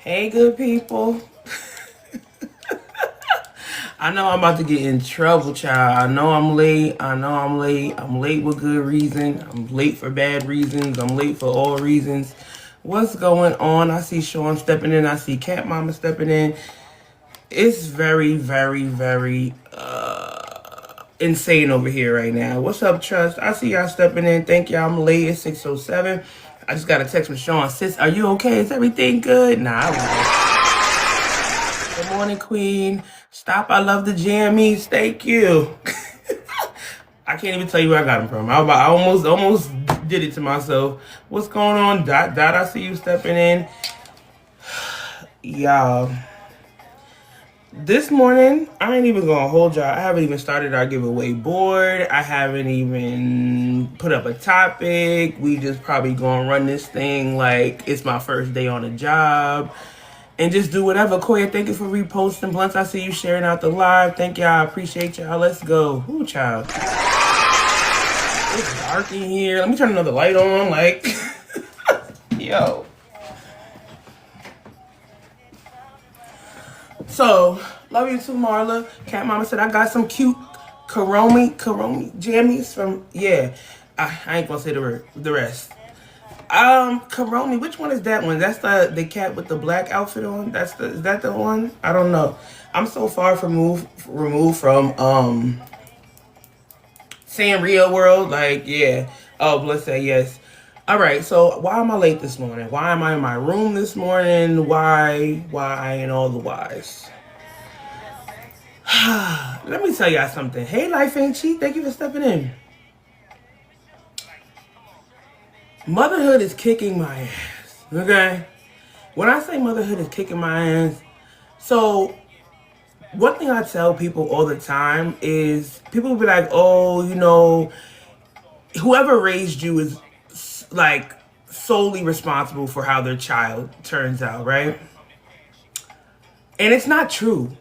Hey, good people. I know I'm about to get in trouble, child. I know I'm late. I'm late with good reason. I'm late for bad reasons. I'm late for all reasons. What's going on? I see Sean stepping in. I see Cat Mama stepping in. It's very, very, very insane over here right now. What's up, Trust? I see y'all stepping in. Thank y'all. I'm late. It's 6:07. I just got a text from Sean. Sis, are you okay? Is everything good? Nah, I was. Good morning, Queen. Stop. I love the jammies. Thank you. I can't even tell you where I got them from. I almost did it to myself. What's going on? Dot, I see you stepping in. Y'all. This morning, I ain't even gonna hold y'all. I haven't even started our giveaway board. I haven't even put up a topic. We just probably gonna run this thing like it's my first day on the job. And just do whatever. Koya, thank you for reposting. Blunts, I see you sharing out the live. Thank y'all. I appreciate y'all. Let's go. Ooh, child. It's dark in here. Let me turn another light on. Like, yo. So, love you too, Marla. Cat Mama said I got some cute Karomi jammies from, yeah. I ain't gonna say the rest. Karomi, which one is that one? That's the cat with the black outfit on? Is that the one? I don't know. I'm so far removed from Sanrio world. Like, yeah. Oh, let's say yes. All right, so why am I late this morning? Why am I in my room this morning? Why, and all the whys. Let me tell y'all something. Hey, Life Ain't Cheap. Thank you for stepping in. Motherhood is kicking my ass, okay? When I say motherhood is kicking my ass, so one thing I tell people all the time is people will be like, oh, you know, whoever raised you is like solely responsible for how their child turns out, right? And it's not true.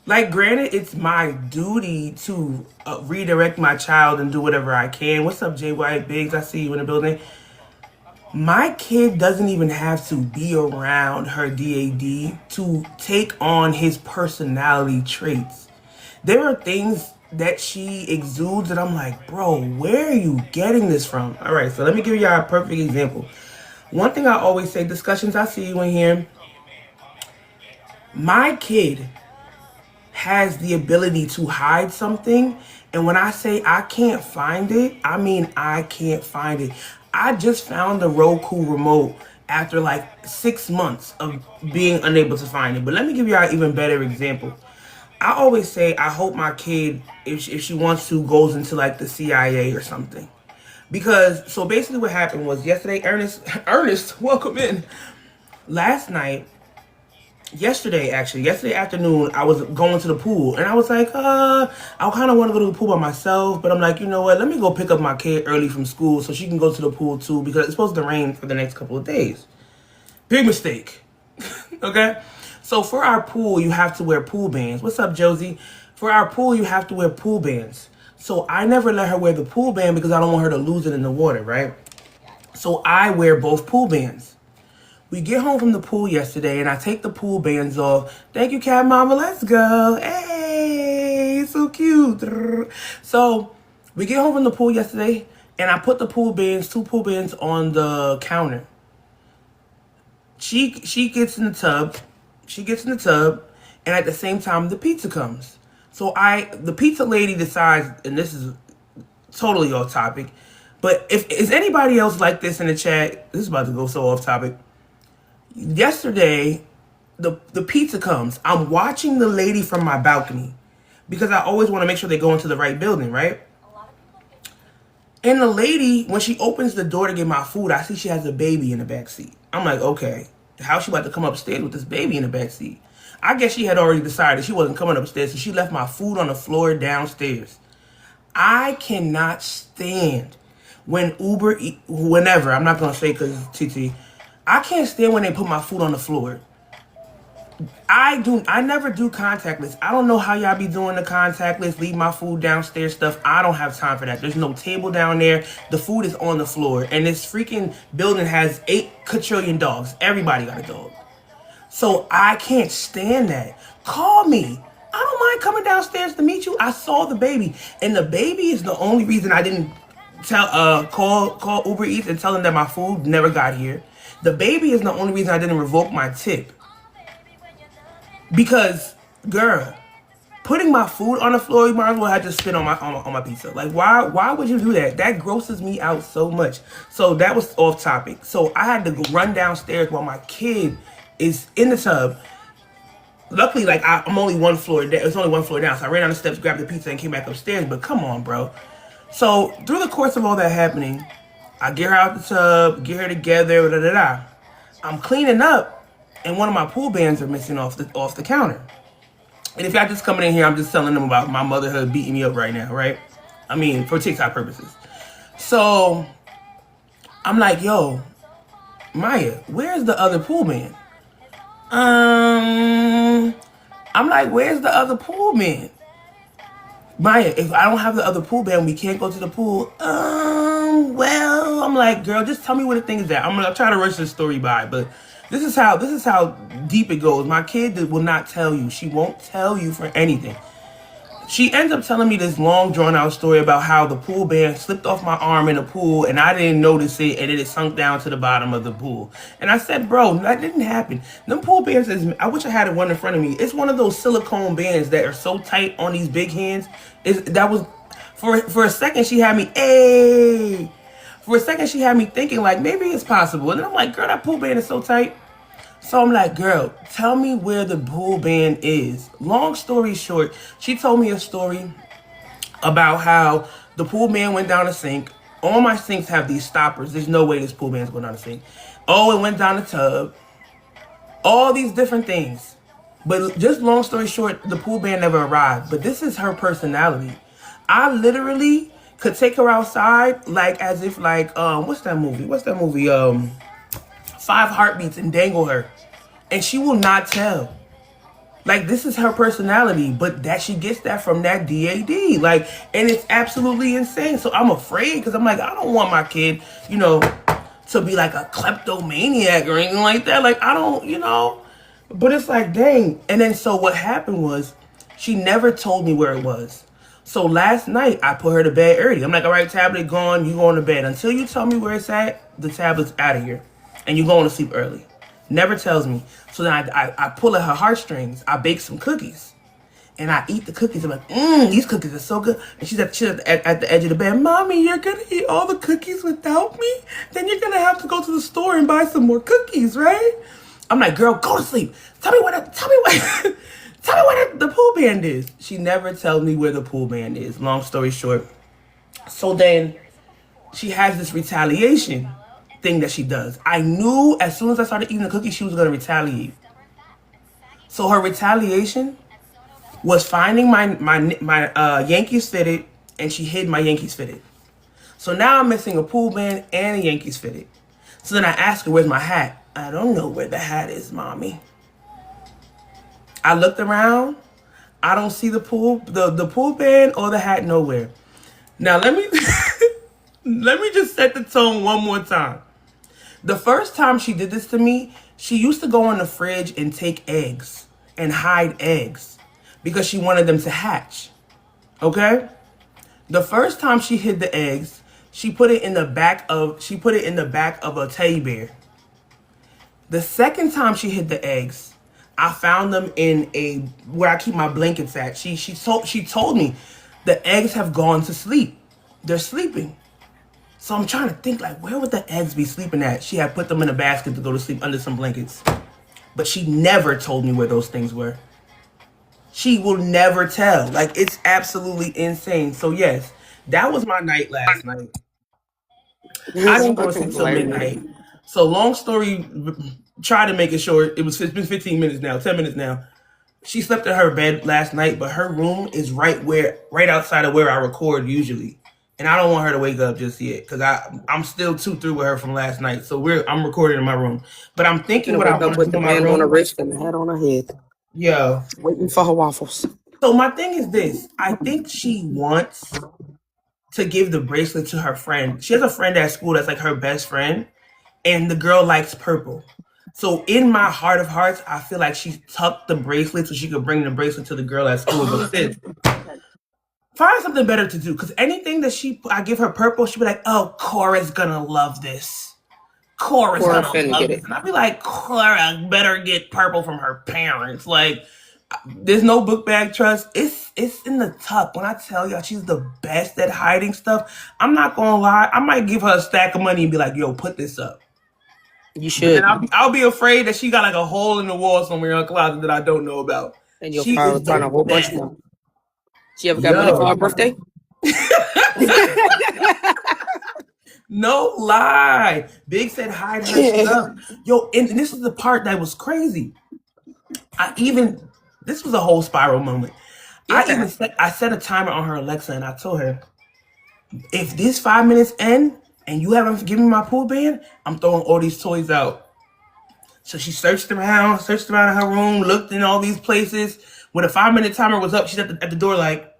Like, granted, it's my duty to redirect my child and do whatever I can. What's up, Jay White Biggs? I see you in the building. My kid doesn't even have to be around her DAD to take on his personality traits. There are things that she exudes that I'm like, bro, where are you getting this from? All right, so let me give y'all a perfect example. One thing I always say, discussions, I see you in here. My kid has the ability to hide something. And when I say I can't find it, I mean I can't find it. I just found the Roku remote after like 6 months of being unable to find it. But let me give you an even better example. I always say I hope my kid, if she wants to, goes into like the CIA or something. Because, so basically what happened was yesterday, Ernest, welcome in. Yesterday afternoon, I was going to the pool, and I was like, I kind of want to go to the pool by myself, but I'm like, you know what, let me go pick up my kid early from school so she can go to the pool too, because it's supposed to rain for the next couple of days. Big mistake. Okay? So for our pool, you have to wear pool bands. What's up, Josie? For our pool, you have to wear pool bands. So I never let her wear the pool band because I don't want her to lose it in the water, right? So I wear both pool bands. We get home from the pool yesterday, and I take the pool bands off. Thank you, Cat Mama. Let's go. Hey, so cute. So we get home from the pool yesterday, and I put the two pool bands on the counter. She gets in the tub. And at the same time, the pizza comes. So the pizza lady decides, and this is totally off topic, but is anybody else like this in the chat? This is about to go so off topic. Yesterday, the pizza comes. I'm watching the lady from my balcony because I always want to make sure they go into the right building, right? And the lady, when she opens the door to get my food, I see she has a baby in the back seat. I'm like, okay, how's she about to come upstairs with this baby in the back seat? I guess she had already decided she wasn't coming upstairs, so she left my food on the floor downstairs. I cannot stand when whenever, I'm not going to say because TT, I can't stand when they put my food on the floor. I never do contactless. I don't know how y'all be doing the contactless, leave my food downstairs stuff. I don't have time for that. There's no table down there. The food is on the floor. And this freaking building has 8 quadrillion dogs. Everybody got a dog. So I can't stand that. Call me. I don't mind coming downstairs to meet you. I saw the baby, and the baby is the only reason I didn't call Uber Eats and tell them that my food never got here. The baby is the only reason I didn't revoke my tip. Because, girl, putting my food on the floor, you might as well have to spit on my pizza. Like, why would you do that? That grosses me out so much. So that was off topic. So I had to run downstairs while my kid is in the tub. Luckily, like I'm only one floor down. It's only one floor down, so I ran down the steps, grabbed the pizza, and came back upstairs. But come on, bro. So through the course of all that happening, I get her out the tub, get her together, da da da. I'm cleaning up, and one of my pool bands are missing off the counter. And if y'all just coming in here, I'm just telling them about my motherhood beating me up right now, right? I mean, for TikTok purposes. So I'm like, yo, Maya, where's the other pool band? I'm like, where's the other pool man? Maya, if I don't have the other pool band, we can't go to the pool. Well, I'm like, girl, just tell me where the thing is at. I'm gonna try to rush this story by, but this is how deep it goes. My kid will not tell you. She won't tell you for anything. She ends up telling me this long, drawn-out story about how the pool band slipped off my arm in the pool, and I didn't notice it, and it sunk down to the bottom of the pool. And I said, bro, that didn't happen. Them pool bands I wish I had one in front of me. It's one of those silicone bands that are so tight on these big hands. For a second, she had me, hey. For a second, she had me thinking, like, maybe it's possible. And then I'm like, girl, that pool band is so tight. So I'm like, girl, tell me where the pool band is. Long story short, she told me a story about how the pool band went down the sink. All my sinks have these stoppers. There's no way this pool band's going down the sink. Oh, it went down the tub. All these different things. But just long story short, the pool band never arrived. But this is her personality. I literally could take her outside like as if like, what's that movie? 5 Heartbeats, and dangle her. And she will not tell. Like, this is her personality, but that she gets that from that DAD. Like, and it's absolutely insane. So I'm afraid because I'm like, I don't want my kid, to be like a kleptomaniac or anything like that. Like, I don't. But it's like, dang. And then so what happened was she never told me where it was. So last night I put her to bed early. I'm like, all right, tablet gone, you going to bed. Until you tell me where it's at, the tablet's out of here. And you're going to sleep early. Never tells me. So then I pull at her heartstrings. I bake some cookies. And I eat the cookies. I'm like, these cookies are so good. And she's at the edge of the bed. Mommy, you're going to eat all the cookies without me? Then you're going to have to go to the store and buy some more cookies, right? I'm like, girl, go to sleep. Tell me where the pool band is. She never tells me where the pool band is. Long story short. So then she has this retaliation thing that she does. I knew as soon as I started eating the cookies, she was going to retaliate. So her retaliation was finding my Yankees fitted, and she hid my Yankees fitted. So now I'm missing a pool band and a Yankees fitted. So then I asked her, where's my hat? I don't know where the hat is, mommy. I looked around. I don't see the pool band or the hat nowhere. Now let me let me just set the tone one more time. The first time she did this to me, she used to go in the fridge and take eggs and hide eggs because she wanted them to hatch. Okay? The first time she hid the eggs, she put it in the back of a teddy bear. The second time she hid the eggs, I found them in where I keep my blankets at. She told me the eggs have gone to sleep. They're sleeping. So I'm trying to think, like, where would the eggs be sleeping at? She had put them in a basket to go to sleep under some blankets. But she never told me where those things were. She will never tell. Like, it's absolutely insane. So yes, that was my night last night. I didn't go to sleep till midnight. So long story, try to make it short. It's been 15 minutes now, 10 minutes now. She slept in her bed last night, but her room is right outside of where I record usually. And I don't want her to wake up just yet because I'm still too through with her from last night. So I'm recording in my room. But I'm thinking what I want to do in my room. On her wrist and the hat on her head. Yeah. Waiting for her waffles. So my thing is this. I think she wants to give the bracelet to her friend. She has a friend at school that's like her best friend. And the girl likes purple. So in my heart of hearts, I feel like she tucked the bracelet so she could bring the bracelet to the girl at school. But sis, find something better to do. Because anything that I give her purple, she'd be like, oh, Cora's gonna love this. Cora's Cora gonna finna love get this. it. And I'd be like, Cora better get purple from her parents. Like, there's no book bag trust. It's in the tuck. When I tell y'all she's the best at hiding stuff, I'm not gonna lie. I might give her a stack of money and be like, yo, put this up. You But should. then I'll be afraid that she got like a hole in the wall somewhere in her closet that I don't know about. And you'll She probably is find a the whole bunch best. more. She ever got money for her Yo. birthday? No lie. Big said hide her stuff. Yo, and this is the part that was crazy. This was a whole spiral moment. Yeah. I set a timer on her Alexa and I told her, if this 5 minutes end and you haven't given me my pool band, I'm throwing all these toys out. So she searched around in her room, looked in all these places. When the 5-minute timer was up, she's at the door like,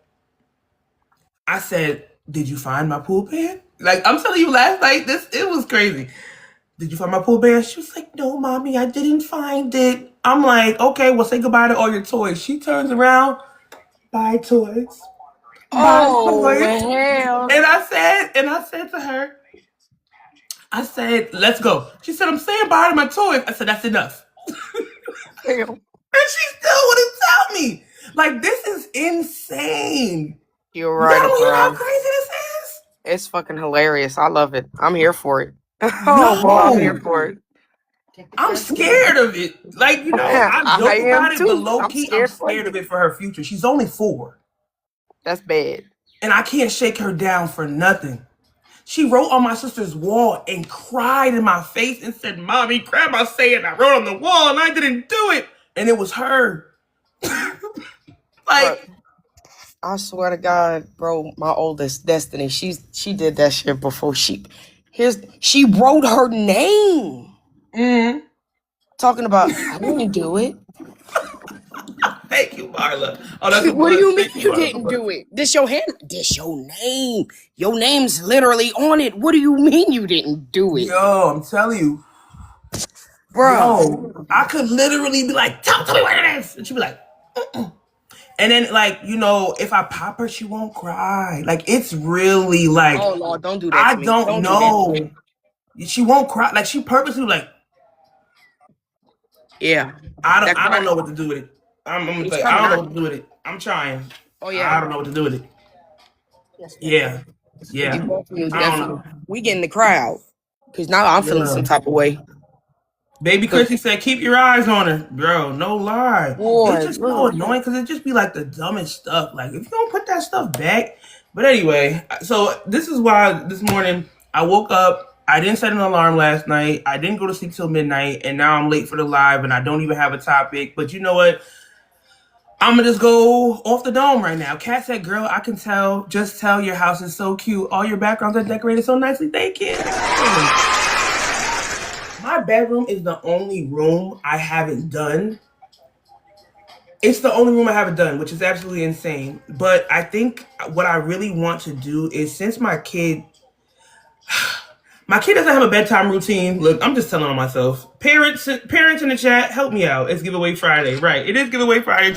I said, did you find my pool band? Like, I'm telling you, last night, it was crazy. Did you find my pool band? She was like, no, mommy, I didn't find it. I'm like, okay, well, say goodbye to all your toys. She turns around, buy toys. Oh, Buy toys. hell. And I said to her, I said, let's go. She said, I'm saying bye to my toys. I said, that's enough. Hell. And she still wouldn't tell me. Like, this is insane. You're You right, don't hear how bro. crazy this is? It's fucking hilarious. I love it. I'm here for it. Oh, boy, I'm here for it. I'm scared of it. Like, you know, I joke I am about it, but too. low I'm key, I'm scared for scared you. of it for her future. She's only 4. That's bad. And I can't shake her down for nothing. She wrote on my sister's wall and cried in my face and said, Mommy, Grandma said I wrote on the wall and I didn't do it. And it was her. Like, But I swear to God, bro, my oldest Destiny, she did that shit before she wrote her name. Talking about I didn't do it. thank you, Marla. Oh, that's What do you mean Thank you Marla. didn't do it? This your hand? This your name. Your name's literally on it. What do you mean you didn't do it? Yo, I'm telling you. Bro. Yo, I could literally be like, tell me where it is. And she'd be like, mm-mm. And then, like, you know, if I pop her, she won't cry. Like, it's really like, Oh Lord, don't do that I to me. don't know. She won't cry. Like, she purposely like, yeah. I don't know what to do with it. I'm gonna It's say, I don't coming know out. what to do with it. I'm trying. Oh yeah. I don't know what to do with it. Yeah. Yeah. You both of you I don't definitely. know. We get in the crowd. Cause now I'm feeling Yeah. some type of way. Baby Chrissy said, keep your eyes on her. Bro, no lie. Boy, It's just so annoying because it just be like the dumbest stuff. Like, if you don't put that stuff back. But anyway, so this is why this morning I woke up. I didn't set an alarm last night. I didn't go to sleep till midnight. And now I'm late for the live and I don't even have a topic. But you know what? I'm going to just go off the dome right now. Kat said, girl, I can tell. Just tell your house is so cute. All your backgrounds are decorated so nicely. Thank you. My bedroom is the only room I haven't done. It's the only room I haven't done, which is absolutely insane. But I think what I really want to do is, since my kid doesn't have a bedtime routine. Look, I'm just telling on myself. Parents in the chat, help me out. It's Giveaway Friday. Right. It is Giveaway Friday.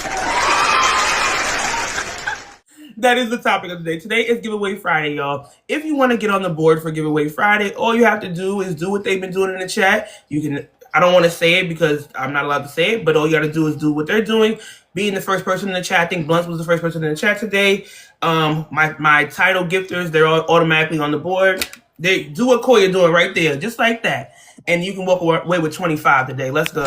That is the topic of the day. Today is Giveaway Friday, y'all. If you want to get on the board for Giveaway Friday, all you have to do is do what they've been doing in the chat. You can, I don't want to say it because I'm not allowed to say it, but all you got to do is do what they're doing. Being the first person in the chat. I think Blunts was the first person in the chat today. My title gifters, they're all automatically on the board. They do what Koya doing right there, just like that. And you can walk away with 25 today. Let's go.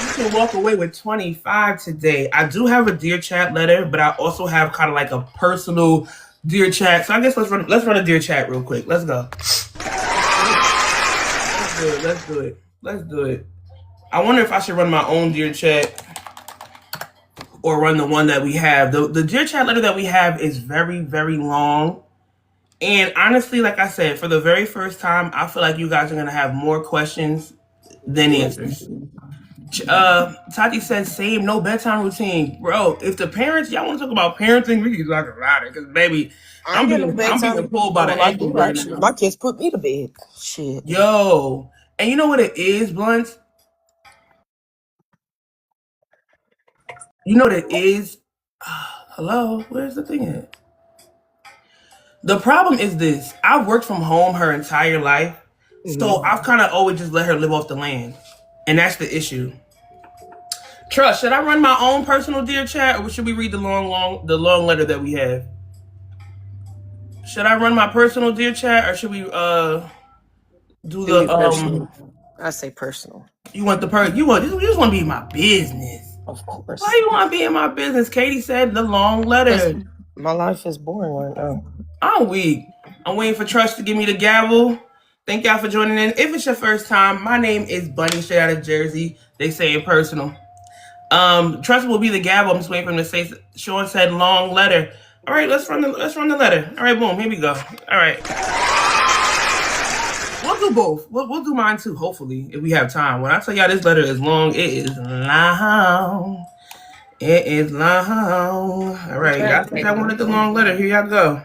You can walk away with 25 today. I do have a Dear Chat letter, but I also have kind of like a personal Dear Chat. So I guess let's run a Dear Chat real quick. Let's go. Let's do it. I wonder if I should run my own Dear Chat or run the one that we have. The Dear Chat letter that we have is very, very long. And honestly, like I said, for the very first time, I feel like you guys are going to have more questions than answers. Tati says, same, no bedtime routine. Bro, if the parents, y'all want to talk about parenting, we can talk about it. Because, baby, I'm being pulled by the ankle right now. My kids put me to bed. Shit. Yo, And you know what it is, Blunts? You know what it is? Hello? Where's the thing at? The problem is this. I've worked from home her entire life. So I've kind of always just let her live off the land. And that's the issue. Trust, should I run my own personal Dear Chat, or should we read the long letter that we have? Should I run my personal Dear Chat, or should we do the personal. I say personal. You want you just want to be in my business. Of course. Why you want to be in my business? Katie said the long letter. My life is boring right now. I'm weak. I'm waiting for Trust to give me the gavel. Thank y'all for joining in. If it's your first time, my name is Bunny, straight out of Jersey. They say it personal. Trust will be the gavel. I'm just waiting for him to say. Sean said long letter. All right, let's run the letter. All right, boom. Here we go. All right. We'll do both. We'll do mine too, hopefully, if we have time. When I tell y'all this letter is long, it is long. It is long. All right, y'all think I wanted the long letter. Here y'all go.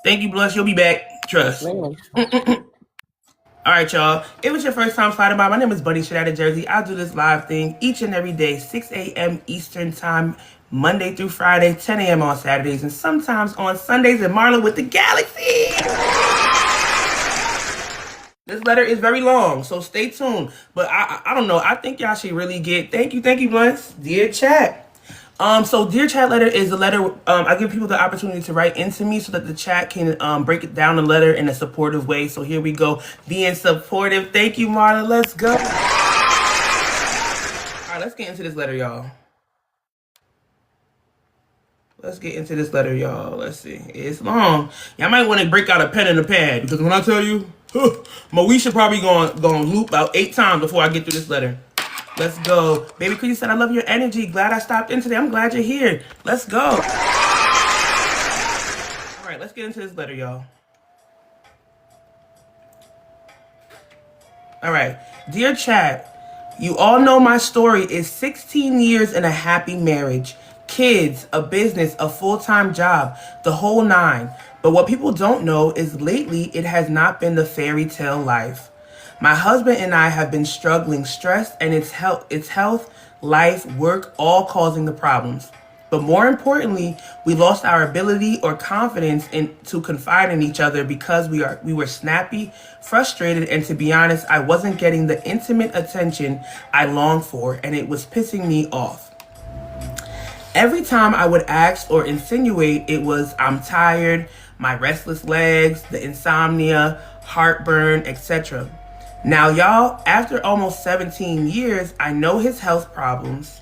Thank you, Blush. You'll be back. Trust. All right, y'all. If it's your first time sliding by, my name is Buddy, straight out of Jersey. I do this live thing each and every day, 6 a.m. Eastern time, Monday through Friday, 10 a.m. on Saturdays, and sometimes on Sundays in Marlin with the Galaxy. This letter is very long, so stay tuned. But I don't know. I think y'all should really get... Thank you, Blunts. Dear Chat. So Dear Chat letter is a letter. I give people the opportunity to write into me so that the chat can break it down the letter in a supportive way. So here we go. Being supportive. Thank you, Marla. Let's go. All right, let's get into this letter, y'all. Let's see. It's long. Y'all might want to break out a pen and a pad, because when I tell you, Moesha probably gonna loop about 8 times before I get through this letter. Let's go. Baby Chrissy said, I love your energy. Glad I stopped in today. I'm glad you're here. Let's go. All right, let's get into this letter, y'all. All right. Dear Chat, you all know my story is 16 years in a happy marriage. Kids, a business, a full-time job, the whole 9. But what people don't know is lately it has not been the fairy tale life. My husband and I have been struggling, stressed, and it's health, life, work, all causing the problems. But more importantly, we lost our ability or confidence to confide in each other because we were snappy, frustrated, and to be honest, I wasn't getting the intimate attention I longed for, and it was pissing me off. Every time I would ask or insinuate, it was I'm tired, my restless legs, the insomnia, heartburn, etc. Now, y'all, after almost 17 years, I know his health problems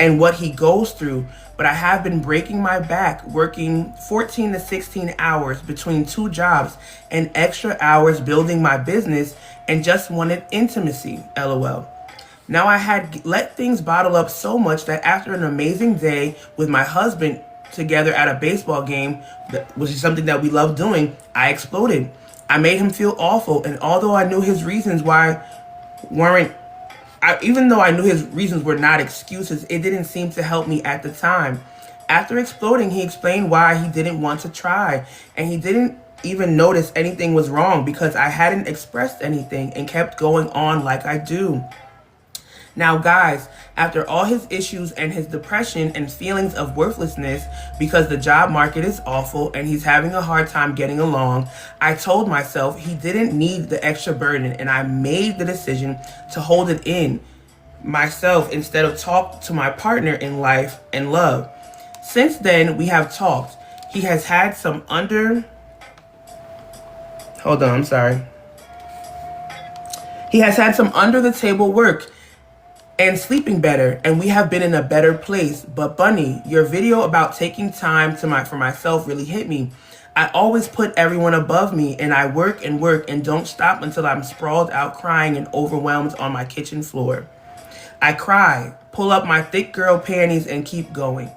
and what he goes through, but I have been breaking my back, working 14 to 16 hours between 2 jobs and extra hours building my business, and just wanted intimacy, LOL. Now, I had let things bottle up so much that after an amazing day with my husband together at a baseball game, which is something that we love doing, I exploded. I made him feel awful, and although I knew his reasons even though I knew his reasons were not excuses, it didn't seem to help me at the time. After exploding, he explained why he didn't want to try, and he didn't even notice anything was wrong because I hadn't expressed anything and kept going on like I do. Now, guys, after all his issues and his depression and feelings of worthlessness because the job market is awful and he's having a hard time getting along, I told myself he didn't need the extra burden, and I made the decision to hold it in myself instead of talk to my partner in life and love. Since then, we have talked. He has had some He has had some under the table work and sleeping better, and we have been in a better place. But Bunny, your video about taking time for myself really hit me. I always put everyone above me, and I work and don't stop until I'm sprawled out crying and overwhelmed on my kitchen floor. I cry, pull up my thick girl panties, and keep going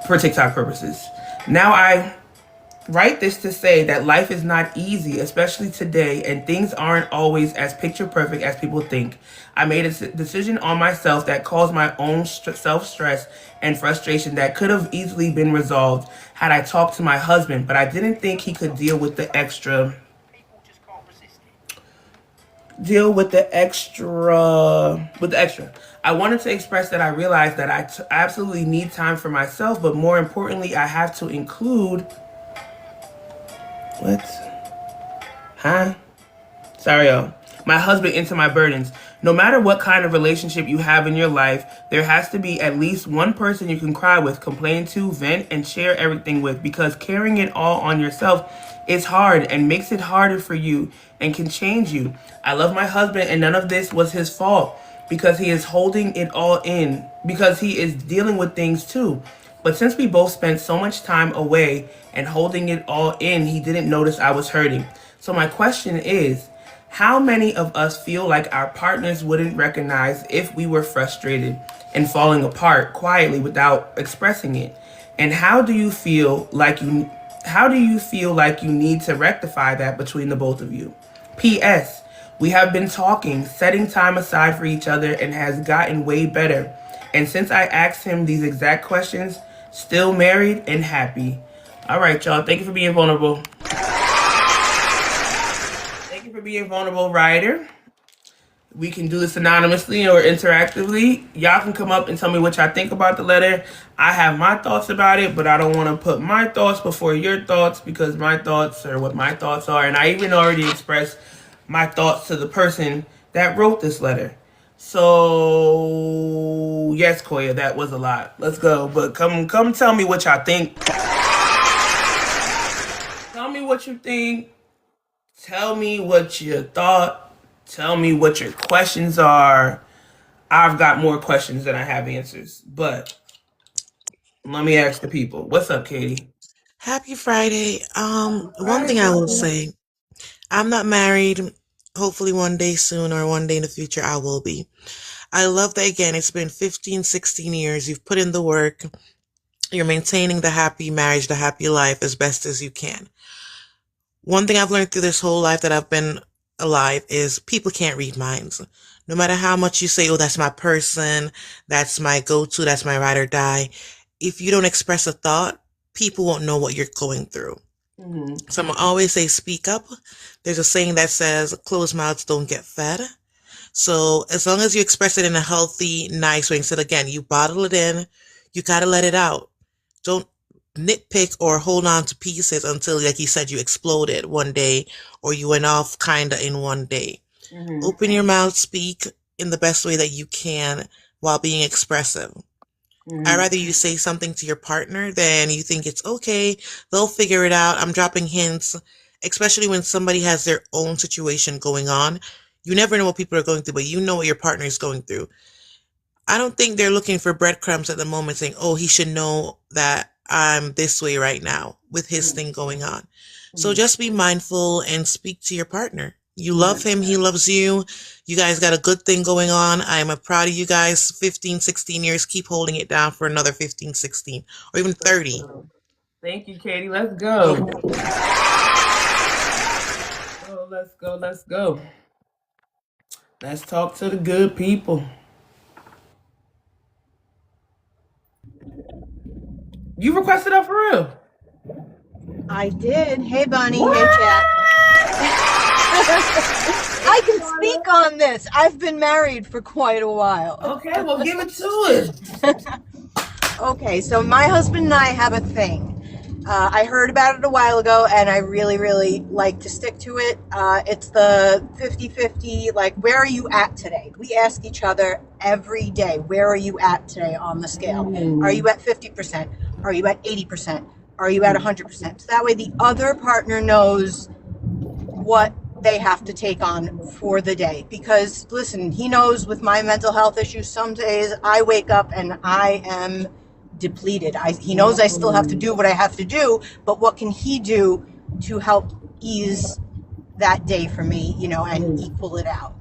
for TikTok purposes. Now I write this to say that life is not easy, especially today, and things aren't always as picture perfect as people think. I made a decision on myself that caused my own self-stress and frustration that could have easily been resolved had I talked to my husband, but I didn't think he could deal with the extra deal with the extra. I wanted to express that I realized that I absolutely need time for myself, but more importantly, I have to include what? Huh? Sorry, y'all. My husband into my burdens. No matter what kind of relationship you have in your life, there has to be at least one person you can cry with, complain to, vent, and share everything with, because carrying it all on yourself is hard and makes it harder for you and can change you. I love my husband, and none of this was his fault, because he is holding it all in, because he is dealing with things too. But since we both spent so much time away and holding it all in, he didn't notice I was hurting. So my question is, how many of us feel like our partners wouldn't recognize if we were frustrated and falling apart quietly without expressing it? And how do you feel like you need to rectify that between the both of you? P.S. We have been talking, setting time aside for each other, and has gotten way better. And since I asked him these exact questions, still married and happy. All right, y'all. Thank you for being vulnerable. For being vulnerable, Ryder. We can do this anonymously or interactively. Y'all can come up and tell me what y'all think about the letter. I have my thoughts about it, but I don't want to put my thoughts before your thoughts, because my thoughts are what my thoughts are, and I even already expressed my thoughts to the person that wrote this letter. So yes, Koya, that was a lot. Let's go. But come tell me what y'all think. Tell me what you think. Tell me what you thought. Tell me what your questions are. I've got more questions than I have answers. But let me ask the people. What's up, Katie? Happy Friday. One thing I will say, I'm not married. Hopefully one day soon or one day in the future I will be. I love that, again, it's been 15, 16 years. You've put in the work. You're maintaining the happy marriage, the happy life as best as you can. One thing I've learned through this whole life that I've been alive is people can't read minds. No matter how much you say, oh, that's my person, that's my go-to, that's my ride or die. If you don't express a thought, people won't know what you're going through. Mm-hmm. So I'm going to always say, speak up. There's a saying that says, closed mouths don't get fed. So as long as you express it in a healthy, nice way, instead, again, you bottle it in, you got to let it out. Don't nitpick or hold on to pieces until, like you said, you exploded one day or you went off kinda in one day. Mm-hmm. Open your mouth, speak in the best way that you can while being expressive. Mm-hmm. I'd rather you say something to your partner than you think it's okay, they'll figure it out. I'm dropping hints, especially when somebody has their own situation going on. You never know what people are going through, but you know what your partner is going through. I don't think they're looking for breadcrumbs at the moment saying, oh, he should know that I'm this way right now with his thing going on. So just be mindful and speak to your partner. You love him. He loves you. You guys got a good thing going on. I'm proud of you guys. 15, 16 years. Keep holding it down for another 15, 16, or even 30. Thank you, Katie. Let's go. Let's go. Let's talk to the good people. You requested that for real? I did. Hey, Bunny. What? Hey, chat. I can speak on this. I've been married for quite a while. Okay, well, give it to us. Okay, so my husband and I have a thing. I heard about it a while ago, and I really, really like to stick to it. It's the 50-50, like, where are you at today? We ask each other every day, where are you at today on the scale? Are you at 50%? Are you at 80%? Are you at 100%? So that way the other partner knows what they have to take on for the day. Because, listen, he knows with my mental health issues, some days I wake up and I am depleted. He knows I still have to do what I have to do, but what can he do to help ease that day for me, and equal it out?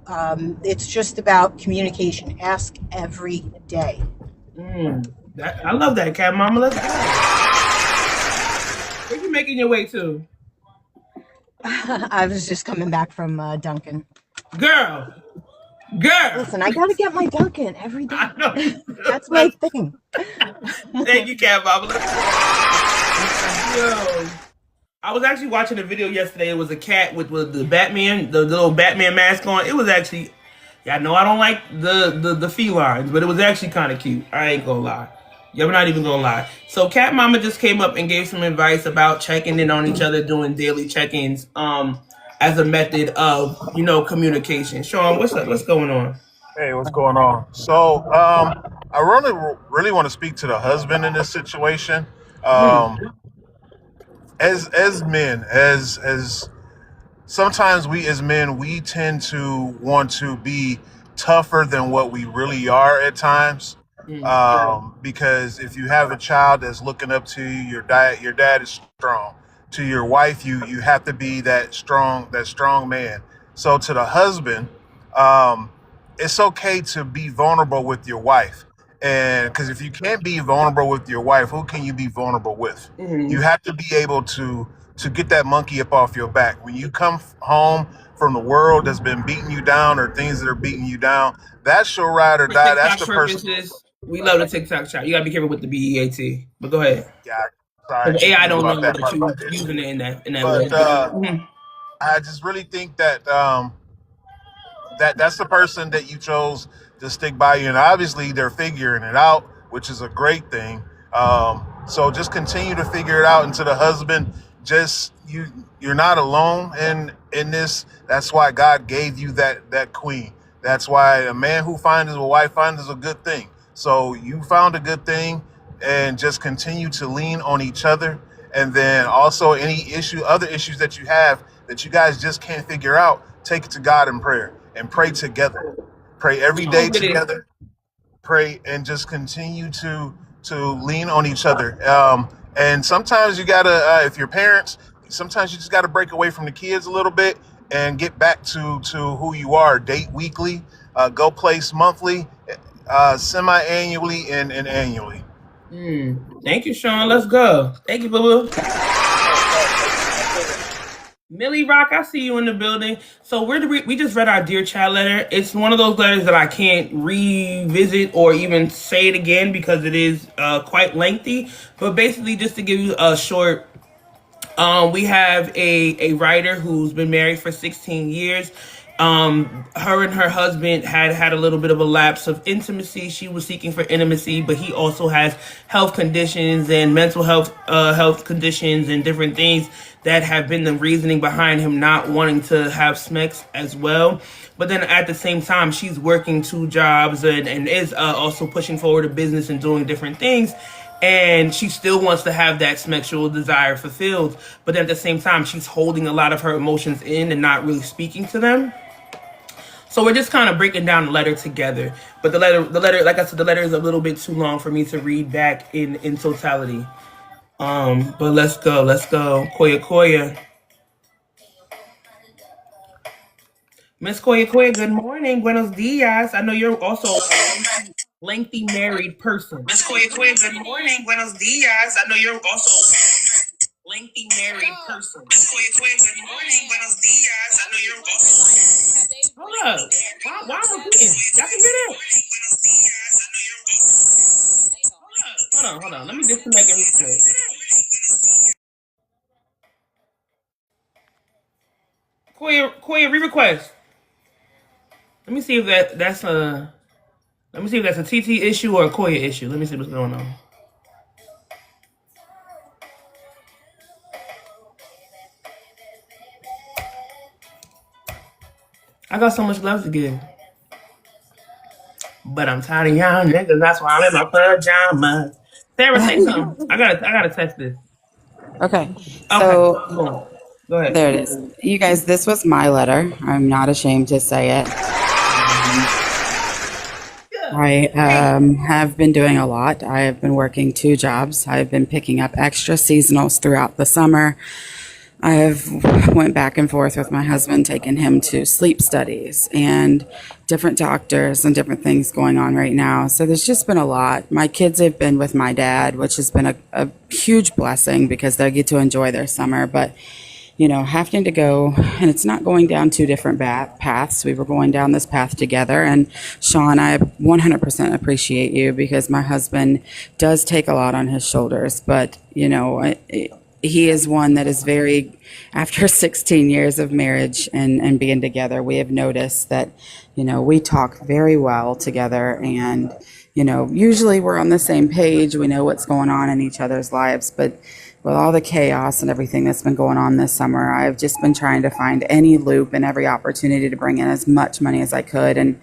It's just about communication. Ask every day. I love that, Cat Mama. Let's go. Where you making your way to? I was just coming back from Dunkin'. Girl. Listen, I gotta get my Dunkin' every day. I know. That's my thing. Thank you, Cat Mama. Let's go. Yo. I was actually watching a video yesterday. It was a cat with the Batman, the little Batman mask on. It was actually, yeah, I know I don't like the felines, but it was actually kind of cute. I ain't gonna lie. Yeah, I'm not even gonna lie. So Cat Mama just came up and gave some advice about checking in on each other, doing daily check-ins, as a method of, communication. Sean, what's up? What's going on? Hey, what's going on? So, I really want to speak to the husband in this situation. Hmm. As men, as sometimes we as men, we tend to want to be tougher than what we really are at times. Hmm. Because if you have a child that's looking up to you, your dad is strong. To your wife, you have to be that strong man. So to the husband, um, it's okay to be vulnerable with your wife. And because if you can't be vulnerable with your wife, who can you be vulnerable with? You Hmm. have to be able to get that monkey up off your back. When you come home from the world that's been beating you down or things that are beating you down, that's your ride or For die. That's TikTok the person. purposes, we love the TikTok shot. You gotta be careful with the BEAT. But go ahead. Yeah, sorry, I Because keep AI forgetting don't about know that that part you right there. using it in that way. But Mhm. I just really think that that's the person that you chose to stick by you, and obviously they're figuring it out, which is a great thing. So just continue to figure it out. And to the husband, just you're not alone in this. That's why God gave you that queen. That's why a man who finds a wife finds a good thing. So you found a good thing, and just continue to lean on each other. And then also other issues that you have that you guys just can't figure out, take it to God in prayer and pray together. Pray every day Oh, with it. together. Pray and just continue to lean on each other. And sometimes you gotta, if you're parents, sometimes you just gotta break away from the kids a little bit and get back to who you are. Date weekly, go place monthly, semi-annually, and annually. Thank you, Sean. Let's go. Thank you, Boo Boo. Millie Rock, I see you in the building. So we just read our Dear Child letter. It's one of those letters that I can't revisit or even say it again because it is quite lengthy. But basically, just to give you a short, we have a writer who's been married for 16 years. Her and her husband had a little bit of a lapse of intimacy. She was seeking for intimacy, but he also has health conditions and mental health conditions and different things that have been the reasoning behind him not wanting to have sex as well. But then at the same time, she's working two jobs and is also pushing forward a business and doing different things. And she still wants to have that sexual desire fulfilled. But then at the same time, she's holding a lot of her emotions in and not really speaking to them. So we're just kind of breaking down the letter together. But the letter, like I said, the letter is a little bit too long for me to read back in totality. But let's go. Koya Koya. Miss Koya Koya, good morning. Buenos dias. I know you're also a lengthy married person. Miss Koya Koya, good morning. Buenos dias. I know you're also a lengthy married person. Miss Koya Koya, good morning. Buenos dias. I know you're also. Hold up. Why am I repeating? Y'all can hear that? Hold on. Let me disconnect and reconnect. Koya, re-request. Let me see if that's a. Let me see if that's a TT issue or a Koya issue. Let me see what's going on. I got so much love to give, but I'm tired of y'all niggas. That's why I'm in my pajamas. Sarah, say something. I gotta text this. Okay, Okay, so cool. Go ahead. there it is. You guys, this was my letter. I'm not ashamed to say it. I have been doing a lot. I have been working two jobs. I've been picking up extra seasonals throughout the summer. I have went back and forth with my husband, taking him to sleep studies and different doctors and different things going on right now. So there's just been a lot. My kids have been with my dad, which has been a huge blessing because they get to enjoy their summer. But having to go, and it's not going down two different paths. We were going down this path together. And Sean, I 100% appreciate you because my husband does take a lot on his shoulders. But, he is one that is very, after 16 years of marriage and being together, we have noticed that, we talk very well together. And, usually we're on the same page. We know what's going on in each other's lives. But with all the chaos and everything that's been going on this summer, I've just been trying to find any loop and every opportunity to bring in as much money as I could. And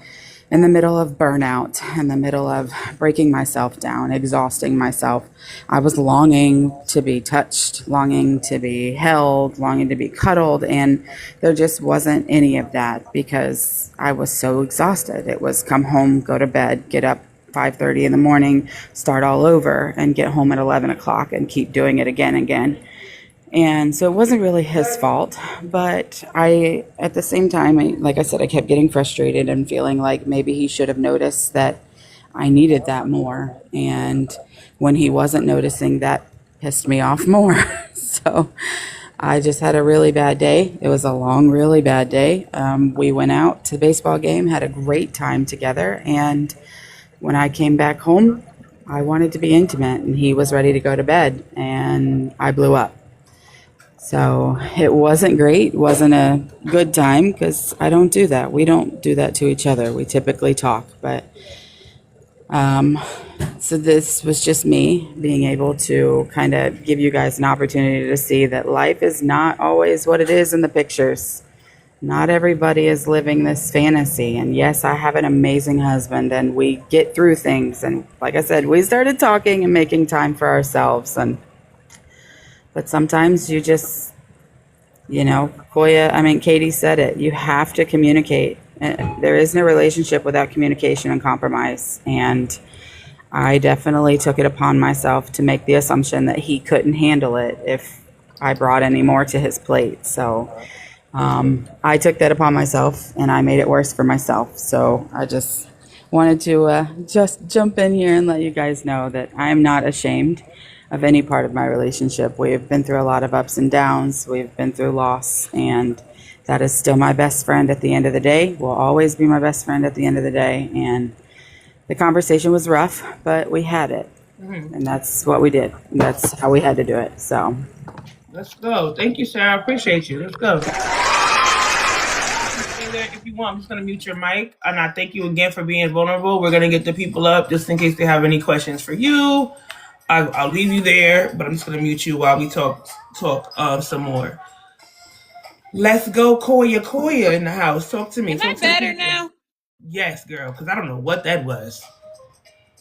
in the middle of burnout, in the middle of breaking myself down, exhausting myself, I was longing to be touched, longing to be held, longing to be cuddled. And there just wasn't any of that because I was so exhausted. It was come home, go to bed, get up 5:30 in the morning, start all over, and get home at 11 o'clock and keep doing it again and again. And so it wasn't really his fault, but at the same time, like I said, I kept getting frustrated and feeling like maybe he should have noticed that I needed that more. And when he wasn't noticing, that pissed me off more. So I just had a really bad day. It was a long, really bad day. We went out to the baseball game, had a great time together. And when I came back home, I wanted to be intimate and he was ready to go to bed and I blew up. So it wasn't great, wasn't a good time because I don't do that. We don't do that to each other. We typically talk, but so this was just me being able to kind of give you guys an opportunity to see that life is not always what it is in the pictures. Not everybody is living this fantasy. And yes, I have an amazing husband and we get through things. And like I said, we started talking and making time for ourselves. But sometimes you just, Katie said it, you have to communicate. There is no relationship without communication and compromise. And I definitely took it upon myself to make the assumption that he couldn't handle it if I brought any more to his plate. So I took that upon myself and I made it worse for myself. So I just wanted to just jump in here and let you guys know that I'm not ashamed of any part of my relationship. We've been through a lot of ups and downs. We've been through loss, and that is still my best friend at the end of the day. Will always be my best friend at the end of the day. And the conversation was rough, but we had it. And that's what we did. And that's how we had to do it. So Let's go. Thank you, Sarah. I appreciate you. Let's go. If you want, I'm just going to mute your mic. And I thank you again for being vulnerable. We're going to get the people up just in case they have any questions for you. I'll leave you there, but I'm just going to mute you while we talk some more. Let's go, Koya in the house. Talk to me. Am I better now? Yes, girl, because I don't know what that was.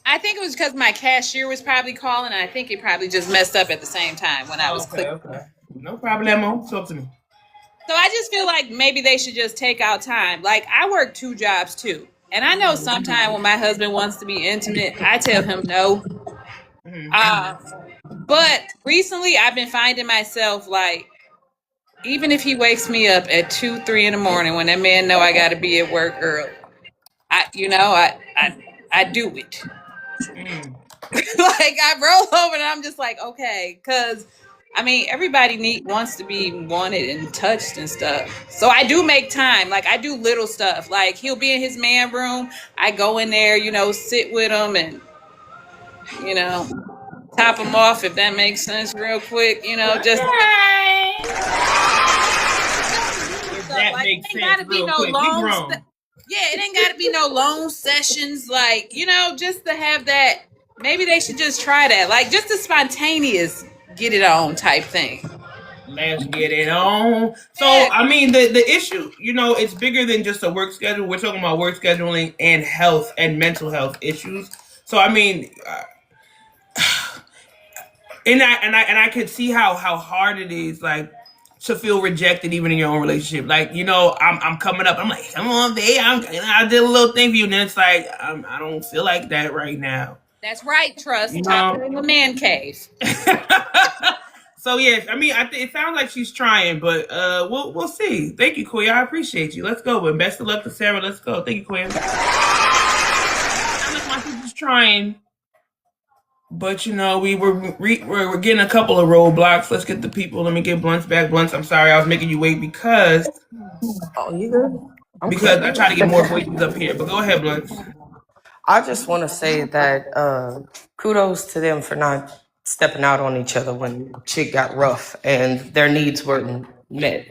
I think it was because my cashier was probably calling, and I think it probably just messed up at the same time when I was clicking. Okay. No problemo. Talk to me. So I just feel like maybe they should just take out time. Like, I work 2 jobs too. And I know sometimes when my husband wants to be intimate, I tell him no. But recently I've been finding myself like, even if he wakes me up at 2, 3 in the morning when that man know I got to be at work early, I do it. Like, I roll over and I'm just like, okay, because everybody wants to be wanted and touched and stuff. So I do make time. Like, I do little stuff. Like, he'll be in his man room. I go in there, sit with him and, top him off, if that makes sense, real quick. Just. That like, makes it ain't gotta sense. be no Quick. long. It ain't gotta be no long sessions. Like, just to have that. Maybe they should just try that. Like, just a spontaneous get it on type thing. Let's get it on. So, the issue, it's bigger than just a work schedule. We're talking about work scheduling and health and mental health issues. So, and I could see how hard it is, like, to feel rejected even in your own relationship. Like, I'm coming up. I'm like, come on, babe. I did a little thing for you. And then it's like, I don't feel like that right now. That's right, Trust. Time in the man cave. So, yes, it sounds like she's trying, but we'll see. Thank you, Koya. I appreciate you. Let's go. And best of luck to Sarah. Let's go. Thank you, Koya. I'm like, she's trying. But, we're getting a couple of roadblocks. Let's get the people. Let me get Blunts back. Blunts, I'm sorry I was making you wait because... Oh, you good? Because I try to get more voices up here. But go ahead, Blunts. I just want to say that kudos to them for not stepping out on each other when shit got rough and their needs weren't met.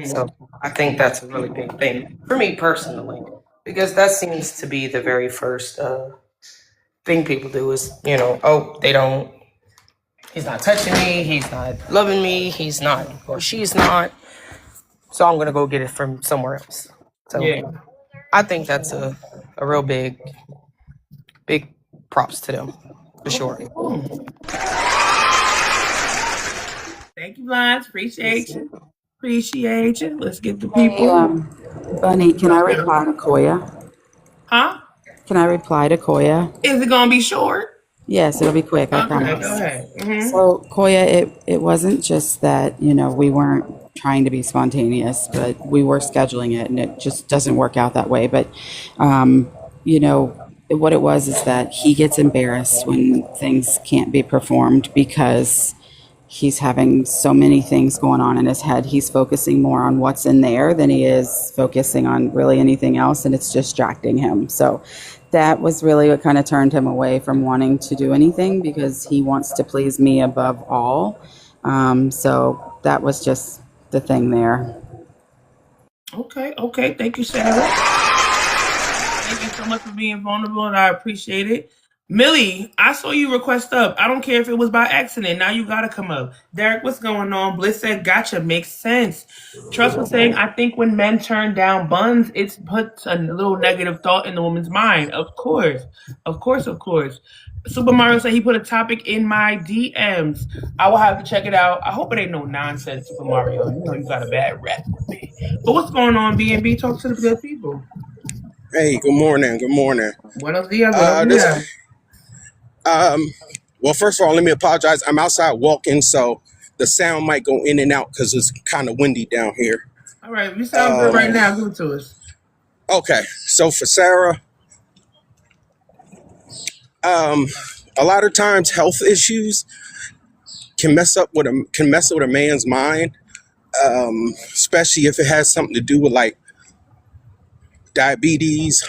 So I think that's a really big thing for me personally, because that seems to be the very first thing people do is, oh, he's not touching me, he's not loving me, he's not, or she's not. So I'm gonna go get it from somewhere else. So Yeah. I think that's a real big props to them for sure. Thank you, Lance. Appreciate you. Appreciate you. Let's get the Hey, people. Bunny, can I reply to Koya? Huh? Can I reply to Koya? Is it gonna be short? Yes, it'll be quick, I Okay, promise. go ahead. So, Koya, it wasn't just that, we weren't trying to be spontaneous, but we were scheduling it and it just doesn't work out that way. But, what it was is that he gets embarrassed when things can't be performed because he's having so many things going on in his head. He's focusing more on what's in there than he is focusing on really anything else, and it's distracting him. So that was really what kind of turned him away from wanting to do anything because he wants to please me above all. So that was just the thing there. Okay. Thank you, Sarah. Thank you so much for being vulnerable, and I appreciate it. Millie, I saw you request up. I don't care if it was by accident. Now you gotta come up. Derek, what's going on? Bliss said, gotcha, makes sense. Trust was saying, I think when men turn down buns, it puts a little negative thought in the woman's mind. Of course. Super Mario said he put a topic in my DMs. I will have to check it out. I hope it ain't no nonsense, Super Mario. You know you got a bad rep with me. But what's going on, B&B? Talk to the good people. Hey, good morning. Buenos dias. Well, first of all, let me apologize. I'm outside walking, so the sound might go in and out because it's kind of windy down here. All right, you sound good right now. Give it to us. Okay, so for Sarah, a lot of times health issues can mess with a man's mind, especially if it has something to do with like diabetes,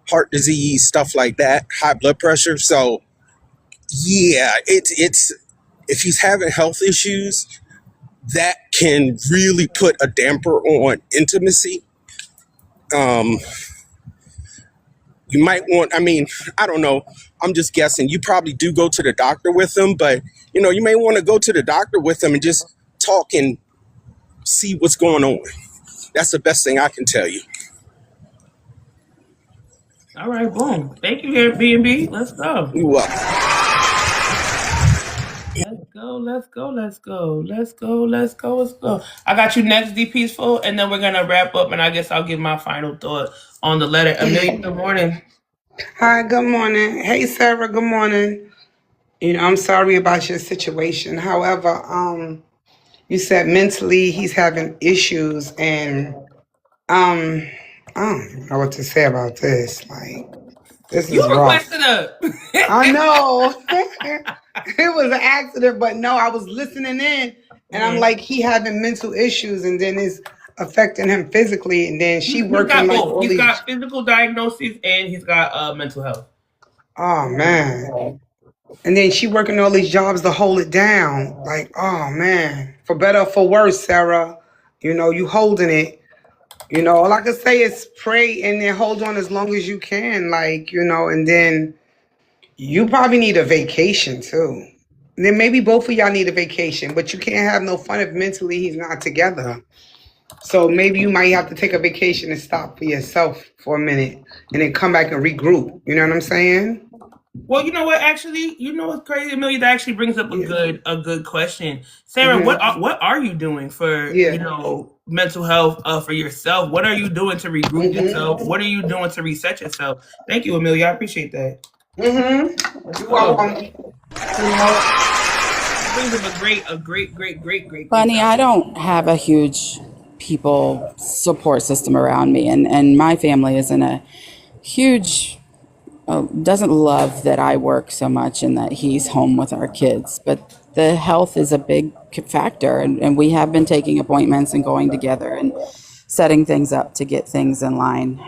heart disease, stuff like that, high blood pressure. So yeah, it's if he's having health issues, that can really put a damper on intimacy. You might want, I don't know, I'm just guessing. You probably do go to the doctor with him, but you may want to go to the doctor with him and just talk and see what's going on. That's the best thing I can tell you. All right, boom. Thank you, Airbnb. Let's go. You're welcome. Let's go. I got you next, D Peaceful, and then we're gonna wrap up, and I guess I'll give my final thought on the letter. Amelia, good morning. Hi, good morning. Hey, Sarah, good morning. I'm sorry about your situation. However, you said mentally he's having issues, and I don't even know what to say about this. Like, this You is rough. requested up. I know. It was an accident, but no, I was listening in, and I'm like, he having mental issues, and then it's affecting him physically, and then she He's working got like both. all He's these. got physical diagnoses and he's got mental health. Oh man. And then she working all these jobs to hold it down. Like, oh man. For better or for worse, Sarah. You holding it. All I can say is pray and then hold on as long as you can. Like, and then you probably need a vacation too. And then maybe both of y'all need a vacation, but you can't have no fun if mentally he's not together. So maybe you might have to take a vacation and stop for yourself for a minute and then come back and regroup. You know what I'm saying? Well, you know what? Actually, you know what's crazy, Amelia? That actually brings up a good question, Sarah. What are you doing for mental health for yourself? What are you doing to regroup yourself? What are you doing to reset yourself? Thank you, Amelia. I appreciate that. You're welcome. Brings up a great. Bunny, I don't have a huge people support system around me, and my family is in a huge doesn't love that I work so much and that he's home with our kids, but the health is a big factor, and we have been taking appointments and going together, and setting things up to get things in line.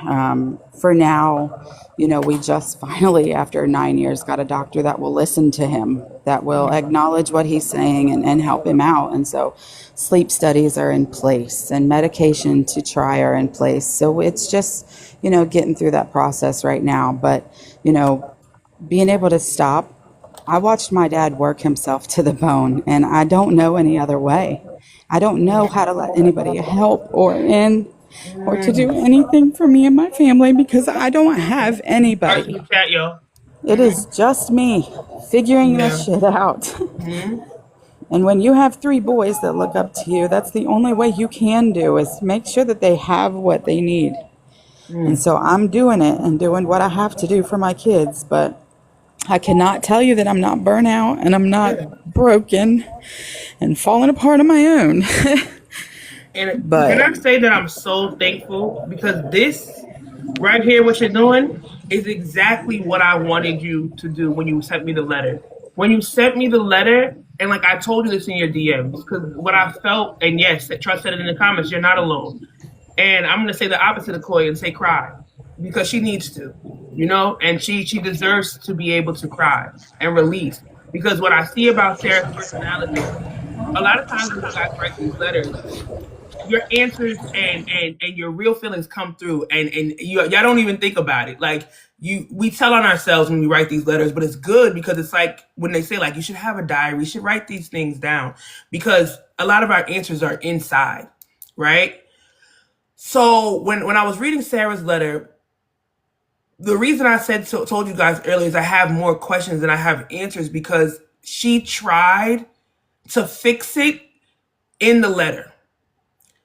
For now, we just finally, after 9 years, got a doctor that will listen to him, that will acknowledge what he's saying and help him out. And so sleep studies are in place and medication to try are in place. So it's just, getting through that process right now. But, being able to stop, I watched my dad work himself to the bone, and I don't know any other way. I don't know how to let anybody help or in or to do anything for me and my family because I don't have anybody. Chat, yo. It is just me figuring this shit out. And when you have 3 boys that look up to you, that's the only way you can do is make sure that they have what they need. And so I'm doing it and doing what I have to do for my kids, but I cannot tell you that I'm not burnt out and I'm not broken and falling apart on my own. And But can I say that I'm so thankful because this right here, what you're doing, is exactly what I wanted you to do when you sent me the letter. When you sent me the letter, and like I told you this in your DMs, because what I felt, and yes, Trust said it in the comments, you're not alone. And I'm gonna say the opposite of Koya and say cry, because she needs to, and she deserves to be able to cry and release. Because what I see about Sarah's personality, a lot of times when you guys write these letters, your answers and your real feelings come through, and y'all don't even think about it. Like we tell on ourselves when we write these letters, but it's good because it's like when they say like you should have a diary, you should write these things down because a lot of our answers are inside, right? So when I was reading Sarah's letter, the reason I told you guys earlier is I have more questions than I have answers because she tried to fix it in the letter.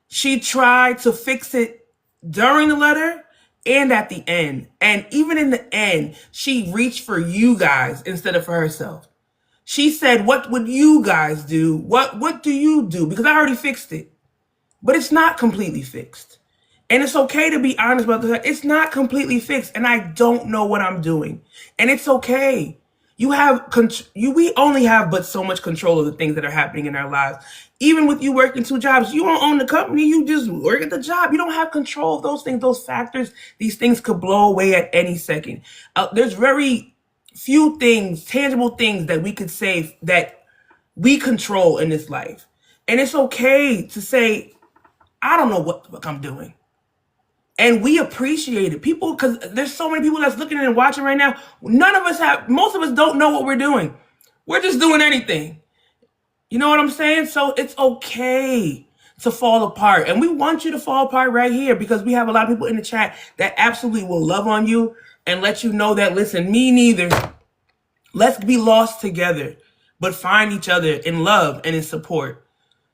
She tried to fix it during the letter and at the end. And even in the end, she reached for you guys instead of for herself. She said, what would you guys do? What do you do? Because I already fixed it. But it's not completely fixed. And it's okay to be honest about that. It's not completely fixed. And I don't know what I'm doing. And it's okay. We only have but so much control of the things that are happening in our lives. Even with you working 2 jobs, you don't own the company. You just work at the job. You don't have control of those things, those factors. These things could blow away at any second. There's very few things, tangible things that we could say that we control in this life. And it's okay to say, I don't know what the fuck I'm doing. And we appreciate it. People, because there's so many people that's looking and watching right now. Most of us don't know what we're doing. We're just doing anything. You know what I'm saying? So it's okay to fall apart. And we want you to fall apart right here because we have a lot of people in the chat that absolutely will love on you and let you know that, listen, me neither. Let's be lost together, but find each other in love and in support.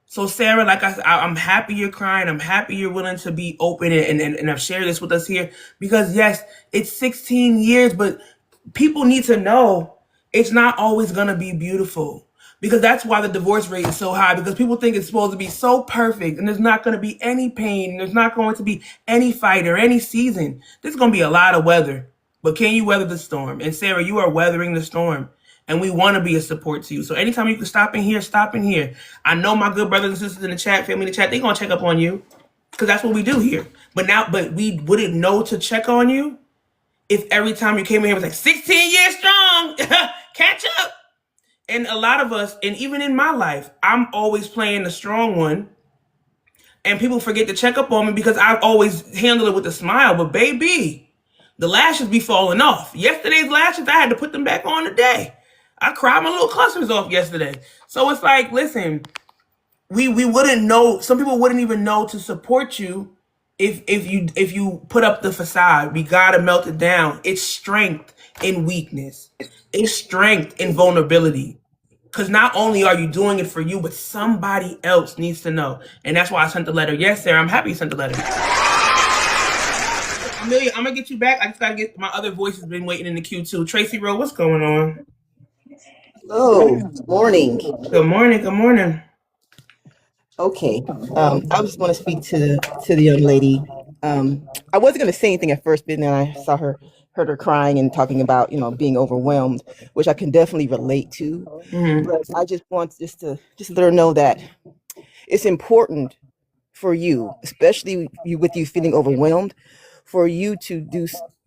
So Sarah, like I said, I'm happy you're crying. I'm happy you're willing to be open and have shared this with us here because yes, it's 16 years, but people need to know it's not always going to be beautiful because that's why the divorce rate is so high because people think it's supposed to be so perfect and there's not going to be any pain. There's not going to be any fight or any season. There's going to be a lot of weather, but can you weather the storm? And Sarah, you are weathering the storm. And we want to be a support to you. So anytime you can stop in here, stop in here. I know my good brothers and sisters in the chat, family in the chat, they're going to check up on you because that's what we do here. But we wouldn't know to check on you if every time you came in here was like 16 years strong, catch up. And a lot of us, and even in my life, I'm always playing the strong one. And people forget to check up on me because I've always handled it with a smile. But baby, the lashes be falling off. Yesterday's lashes, I had to put them back on today. I cried my little clusters off yesterday. So it's like, listen, we wouldn't know. Some people wouldn't even know to support you if you put up the facade. We gotta melt it down. It's strength in weakness. It's strength in vulnerability. Because not only are you doing it for you, but somebody else needs to know. And that's why I sent the letter. Yes, Sarah, I'm happy you sent the letter. Amelia, I'm gonna get you back. I just gotta get my other voice has been waiting in the queue too. Tracy Rowe, what's going on? Hello, morning. Good morning. Good morning. Okay, I just want to speak to the young lady. I wasn't going to say anything at first, but then I heard her crying and talking about being overwhelmed, which I can definitely relate to. Mm-hmm. But I just want to let her know that it's important for you, especially with you feeling overwhelmed, for you to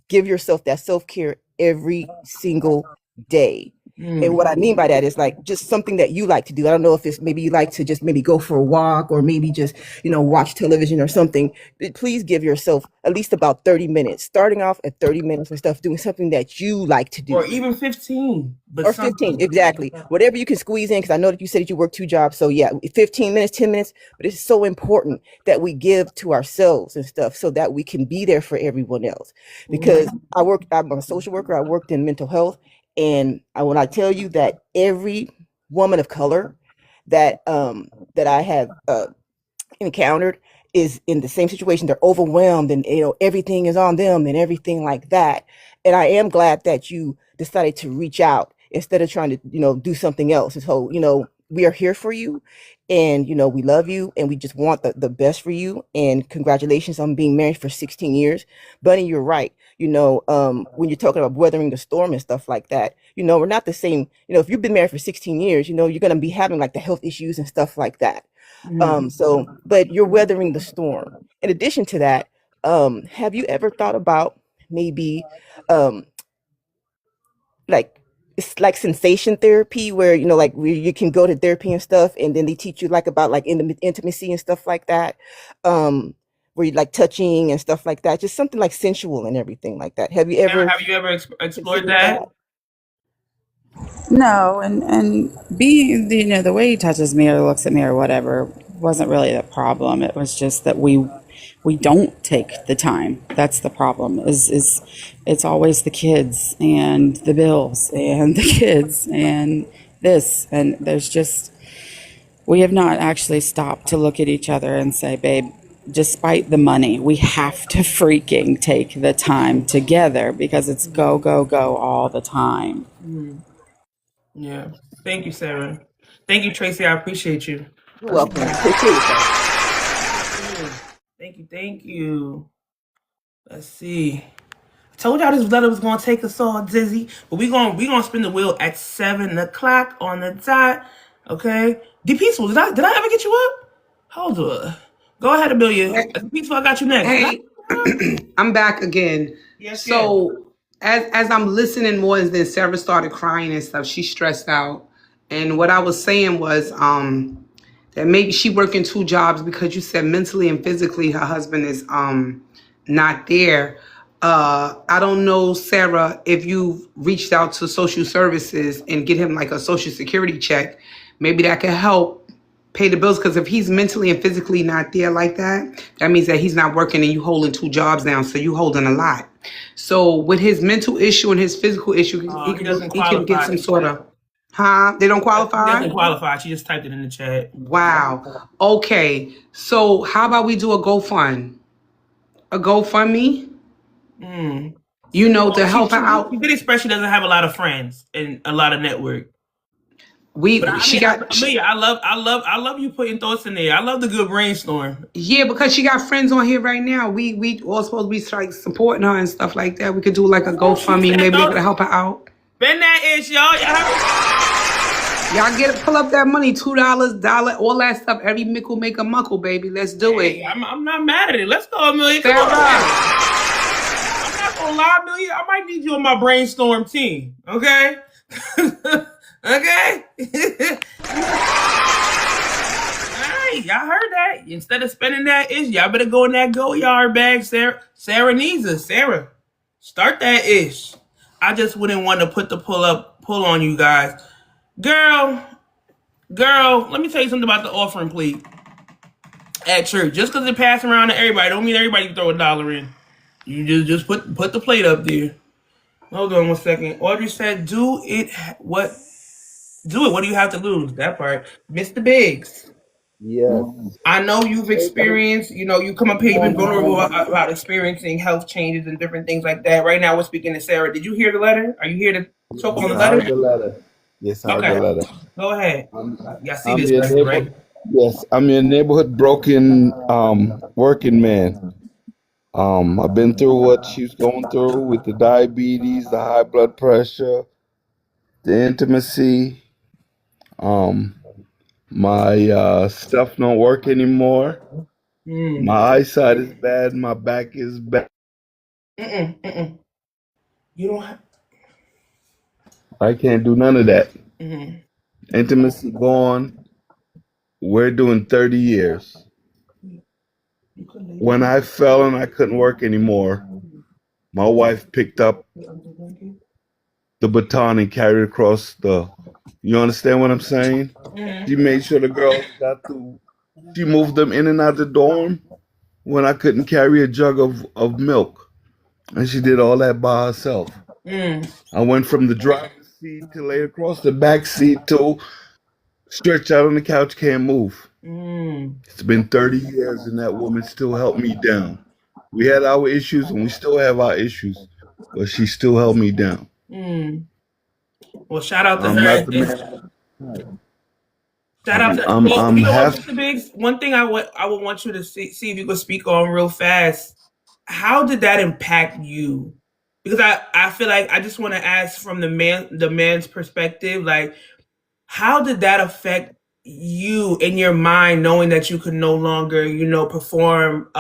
give yourself that self-care every single day. And what I mean by that is like just something that you like to do. I don't know if it's maybe you like to just maybe go for a walk or maybe just, watch television or something. But please give yourself at least about 30 minutes, starting off at 30 minutes and stuff, doing something that you like to do. Or even 15. But Or 15, exactly. Whatever you can squeeze in, because I know that you said that you work 2 jobs. So yeah, 15 minutes, 10 minutes. But it's so important that we give to ourselves and stuff so that we can be there for everyone else. Because I'm a social worker. I worked in mental health. And when I tell you that every woman of color that I have encountered is in the same situation. They're overwhelmed and everything is on them and everything like that. And I am glad that you decided to reach out instead of trying to do something else. And so we are here for you, and we love you, and we just want the best for you. And congratulations on being married for 16 years. Bunny, you're right. When you're talking about weathering the storm and stuff like that, we're not the same. If you've been married for 16 years, you're going to be having like the health issues and stuff like that. But you're weathering the storm. In addition to that, have you ever thought about maybe like it's like sensation therapy where where you can go to therapy and stuff, and then they teach you like about like intimacy and stuff like that, where you like touching and stuff like that, just something like sensual and everything like that. Have you ever explored that? No, and being the way he touches me or looks at me or whatever wasn't really the problem. It was just that we don't take the time. That's the problem. Is it's always the kids and the bills and the kids and this, and there's just we have not actually stopped to look at each other and say, babe, despite the money, we have to freaking take the time together because it's go, go, go all the time. Yeah. Thank you, Sarah. Thank you, Tracy. I appreciate you. You're welcome. Thank you. Let's see. I told y'all this letter was gonna take us all dizzy, but we gonna spin the wheel at 7 o'clock on the dot. Okay. D Peaceful, did I ever get you up? Hold on. Go ahead, Amelia. Peaceful, I got you next. Hey, I'm back again. Yes, so as I'm listening more, and then Sarah started crying and stuff, she stressed out. And what I was saying was that maybe she working 2 jobs because you said mentally and physically her husband is not there. I don't know, Sarah, if you've reached out to social services and get him like a social security check, maybe that could help pay the bills. Because if he's mentally and physically not there like that, that means that he's not working and you holding 2 jobs down. So you holding a lot. So with his mental issue and his physical issue, he can get some sort of, they don't qualify? He doesn't qualify. She just typed it in the chat. Wow. Okay. So how about we do a GoFund? A GoFundMe? To help her out. She did express she doesn't have a lot of friends and a lot of network. I love you putting thoughts in there. I love the good brainstorm. Yeah, because she got friends on here right now. We all supposed to be like supporting her and stuff like that. We could do like a GoFundMe, maybe to help her out. Bend that ish, y'all. Y'all pull up that money, $2, $1, all that stuff. Every mickle make a muckle, baby. Let's do it. I'm not mad at it. Let's go, Amelia. Sarah. I'm not gonna lie, Amelia. I might need you on my brainstorm team. Okay. Okay. All right, y'all heard that. Instead of spending that ish, y'all better go in that Goyard bag. Sarah needs us. Sarah, start that ish. I just wouldn't want to put the pull on you guys. Girl, let me tell you something about the offering plate at church. Just because it passed around to everybody don't mean everybody can throw $1 in. You just put the plate up there. Hold on 1 second. Audrey said, do it. What do you have to lose? That part. Mr. Biggs. Yes. I know you've experienced, you come up here, you've been vulnerable about experiencing health changes and different things like that. Right now, we're speaking to Sarah. Did you hear the letter? Are you here to talk on the letter? I heard the letter. Yes, I heard the letter. Go ahead. Y'all see this letter, right? Yes, I'm your neighborhood broken working man. I've been through what she's going through with the diabetes, the high blood pressure, the intimacy. My stuff don't work anymore. Mm. My eyesight is bad. My back is bad. Mm-mm. You don't have. I can't do none of that. Mm-hmm. Intimacy gone. We're doing 30 years. You could lay When down. I fell and I couldn't work anymore, my wife picked up the baton and carried it across the. You understand what I'm saying? Mm-hmm. She made sure the girls got to. She moved them in and out the dorm when I couldn't carry a jug of milk. And she did all that by herself. Mm. I went from the driver's seat to lay across the back seat to stretch out on the couch, can't move. Mm. It's been 30 years and that woman still held me down. We had our issues and we still have our issues, but she still held me down. Mm. Well, shout out to I'm her. not the And man. shout out to. I'm Well, I'm you know what, half Mr. Biggs? One thing I would want you to see if you could speak on real fast. How did that impact you? Because I feel like I just want to ask from the man's perspective, like, how did that affect you in your mind, knowing that you could no longer, perform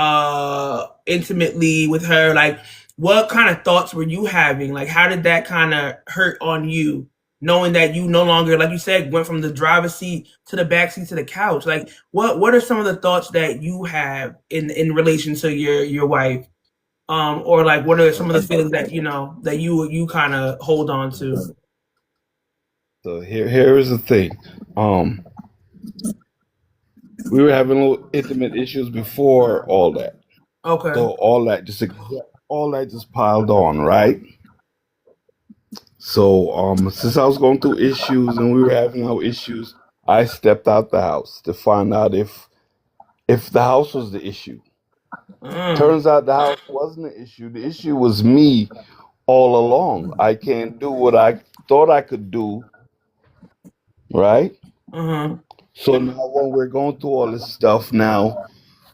intimately with her? Like, what kind of thoughts were you having? Like, how did that kind of hurt on you, knowing that you no longer, like you said, went from the driver's seat to the back seat to the couch? Like, what are some of the thoughts that you have in relation to your wife? Or like, what are some of the feelings that that you kind of hold on to? So here is the thing. We were having little intimate issues before all that. Okay. So all that just piled on, right? So since I was going through issues and we were having our issues, I stepped out the house to find out if the house was the issue. Mm. Turns out the house wasn't the issue. The issue was me all along. I can't do what I thought I could do, right? Uh-huh. So now when we're going through all this stuff now,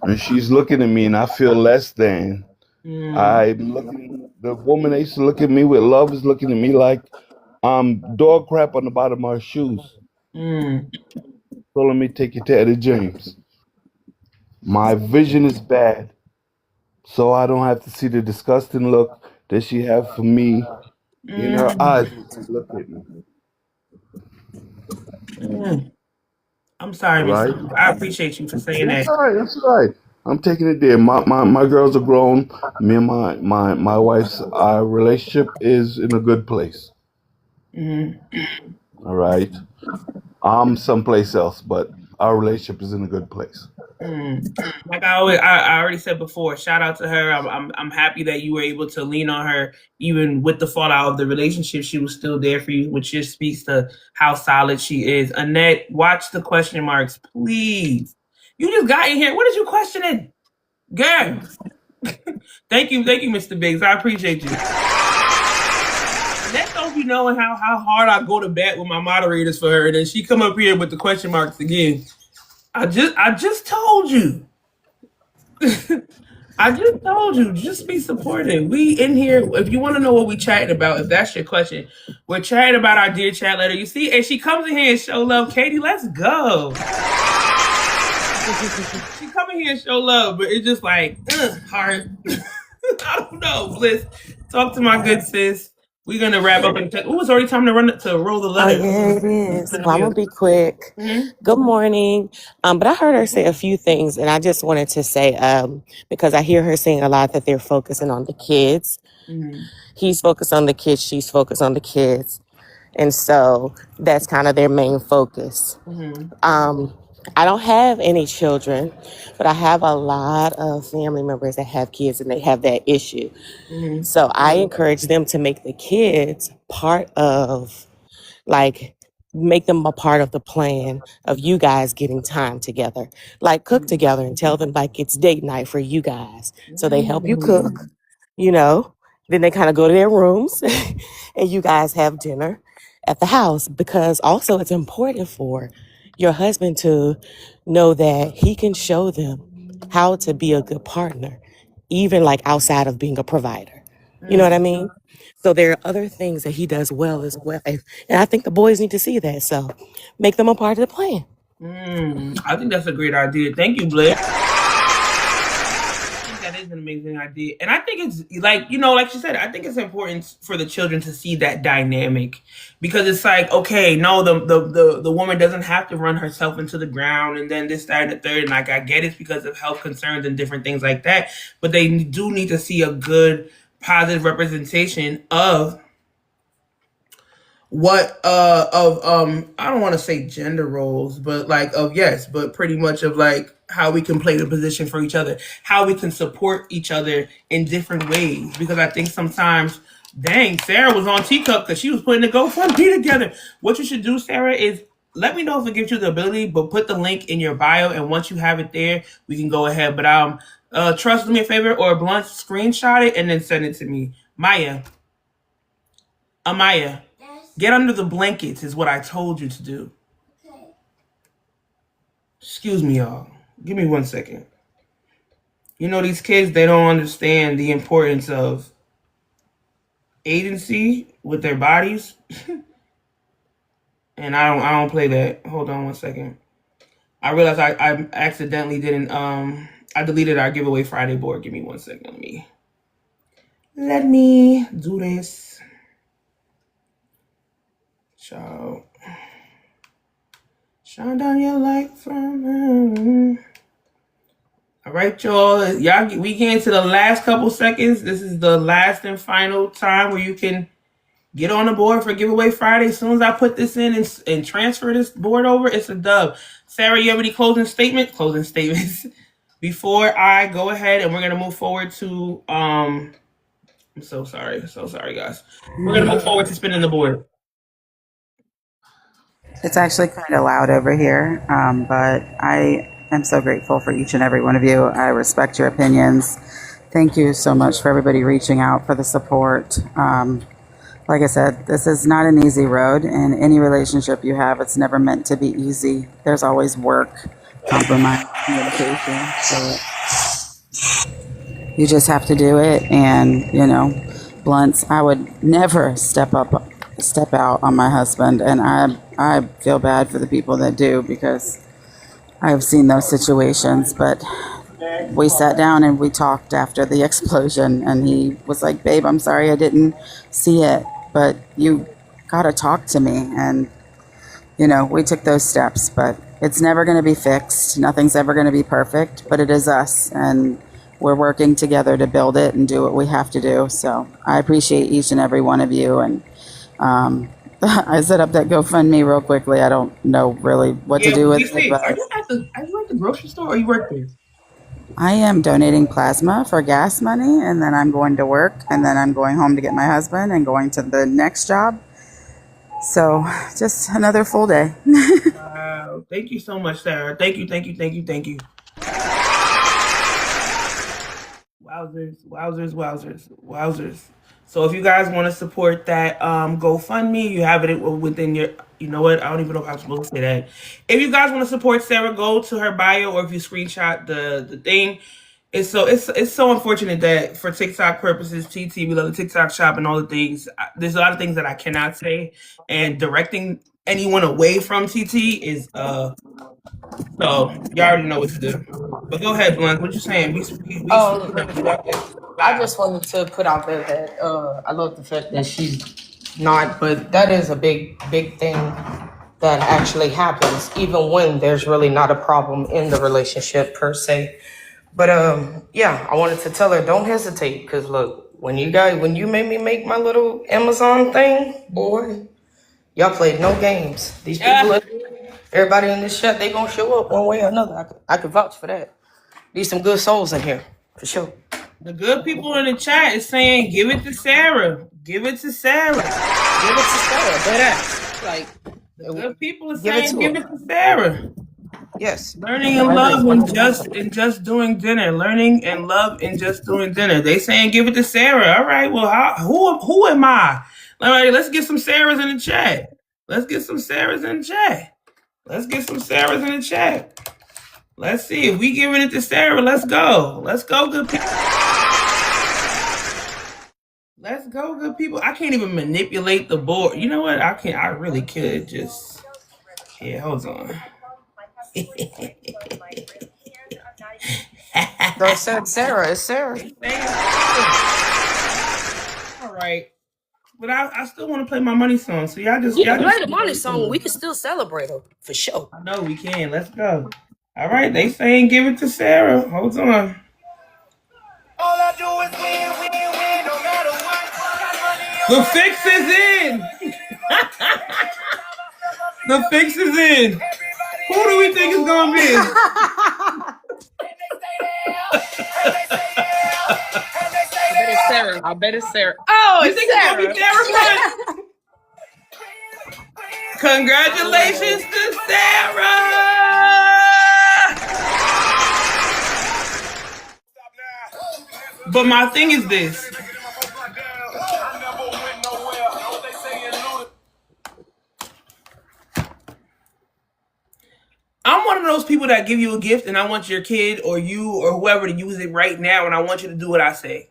and she's looking at me and I feel less than, Mm. the woman that used to look at me with love is looking at me like I'm dog crap on the bottom of her shoes. Mm. So let me take you to Eddie James. My vision is bad, so I don't have to see the disgusting look that she have for me in her eyes when she look at me. Mm. I'm sorry, Right? Mr. I appreciate you for saying That's that. all right. That's all right. I'm taking it there. My girls are grown. Me and my wife's our relationship is in a good place. Mm. All right. I'm someplace else, but our relationship is in a good place. Mm. Like I already said before, shout out to her. I'm happy that you were able to lean on her, even with the fallout of the relationship. She was still there for you, which just speaks to how solid she is. Annette, watch the question marks, please. You just got in here. What is you questioning, girl? Thank you, Mr. Biggs. I appreciate you. Annette don't be knowing how hard I go to bat with my moderators for her, and then she come up here with the question marks again. I just told you. I just told you, just be supportive. We in here, if you want to know what we chatting about, if that's your question, we're chatting about our dear chat letter. You see, and she comes in here and show love. Katie, let's go. She come in here and show love, but it's just like, hard. I don't know, Bliss. Talk to my good sis. We're gonna wrap up and it's already time to roll the Oh letter. yeah, it is. Well, I'm gonna be quick. Mhm. Good morning. But I heard her say a few things, and I just wanted to say, because I hear her saying a lot that they're focusing on the kids. Mhm. He's focused on the kids. She's focused on the kids, and so that's kind of their main focus. Mhm. I don't have any children, but I have a lot of family members that have kids, and they have that issue. Mhm. So I encourage them to make the kids part of, like, make them a part of the plan of you guys getting time together. Like, cook together and tell them, like, it's date night for you guys. So they help you cook, you know, then they kind of go to their rooms and you guys have dinner at the house, because also it's important for your husband to know that he can show them how to be a good partner, even like outside of being a provider. You know what I mean? So there are other things that he does well as well. And I think the boys need to see that. So make them a part of the plan. I think that's a great idea. Thank you, Bliss. That is an amazing idea. And I think it's like, like you said, I think it's important for the children to see that dynamic because it's like, okay, no, the woman doesn't have to run herself into the ground and then this, that, and the third. And like, I get it's because of health concerns and different things like that. But they do need to see a good, positive representation of what I don't want to say gender roles, but like but pretty much of like how we can play the position for each other, how we can support each other in different ways. Because I think sometimes, dang, Sarah was on Teacup because she was putting the GoFundMe together. What you should do, Sarah, is let me know if it gives you the ability, but put the link in your bio, and once you have it there, we can go ahead. But Trust, do me a favor, or Blunt, screenshot it and then send it to me. Amaya. Get under the blankets is what I told you to do. Okay. Excuse me, y'all. Give me 1 second. These kids, they don't understand the importance of agency with their bodies. And I don't play that. Hold on 1 second. I realized I accidentally didn't I deleted our giveaway Friday board. Give me 1 second. Let me do this. So, shine down your light from her. All right, y'all. We get into the last couple seconds. This is the last and final time where you can get on the board for Giveaway Friday. As soon as I put this in and transfer this board over, it's a dub. Sarah, you have any closing statements? Closing statements before I go ahead and we're gonna move forward to I'm so sorry, guys. We're gonna move forward to spinning the board. It's actually kind of loud over here, but I am so grateful for each and every one of you. I respect your opinions. Thank you so much for everybody reaching out for the support. Like I said, this is not an easy road. In any relationship you have, it's never meant to be easy. There's always work, compromise, communication. So you just have to do it. And, Blunts, I would never step out on my husband. And I feel bad for the people that do because I've seen those situations. But we sat down and we talked after the explosion. And he was like, babe, I'm sorry I didn't see it. But you got to talk to me. And, we took those steps. But it's never going to be fixed. Nothing's ever going to be perfect. But it is us. And we're working together to build it and do what we have to do. So I appreciate each and every one of you. And I set up that GoFundMe real quickly. I don't know really what to do with it. But are you at the grocery store or you work there? I am donating plasma for gas money, and then I'm going to work, and then I'm going home to get my husband and going to the next job. So just another full day. Wow. Thank you so much, Sarah. Thank you. Wowzers. So if you guys want to support that GoFundMe, you have it within your, I don't even know if I'm supposed to say that. If you guys want to support Sarah, go to her bio, or if you screenshot the thing. It's so unfortunate that for TikTok purposes, TT, we love the TikTok shop and all the things. There's a lot of things that I cannot say, and directing anyone away from TT is so you already know what to do. But go ahead, Blunt. What you saying? I just wanted to put out there that I love the fact that she's not, but that is a big thing that actually happens, even when there's really not a problem in the relationship per se. But I wanted to tell her, don't hesitate, because look, when you made me make my little Amazon thing, boy, y'all played no games. These people, everybody in this chat, they gonna show up one way or another. I could vouch for that. There's some good souls in here, for sure. The good people in the chat is saying, give it to Sarah. Give it to Sarah. Like, the good people are saying, give it to Sarah. Yes. Learning and love and just doing dinner. Learning and love and just doing dinner. They saying, give it to Sarah. All right. Well, who am I? All right, let's get some Sarahs in the chat. Let's see if we giving it to Sarah. Let's go. Good people. Let's go, good people. I can't even manipulate the board. You know what? I really could just. Yeah, hold on. No, Sarah. It's Sarah. They say it's all right. But I still want to play my money song. So y'all just You can y'all play just the money song. We can still celebrate her for sure. I know we can. Let's go. All right, they saying give it to Sarah. Hold on. All I do is win, no matter what. The fix is in. The fix is in. Who do we think is gonna be? I bet it's Sarah. Oh, You it's think it's gonna be Sarah. Sarah? Congratulations to Sarah. But my thing is this. I'm one of those people that give you a gift and I want your kid or you or whoever to use it right now and I want you to do what I say.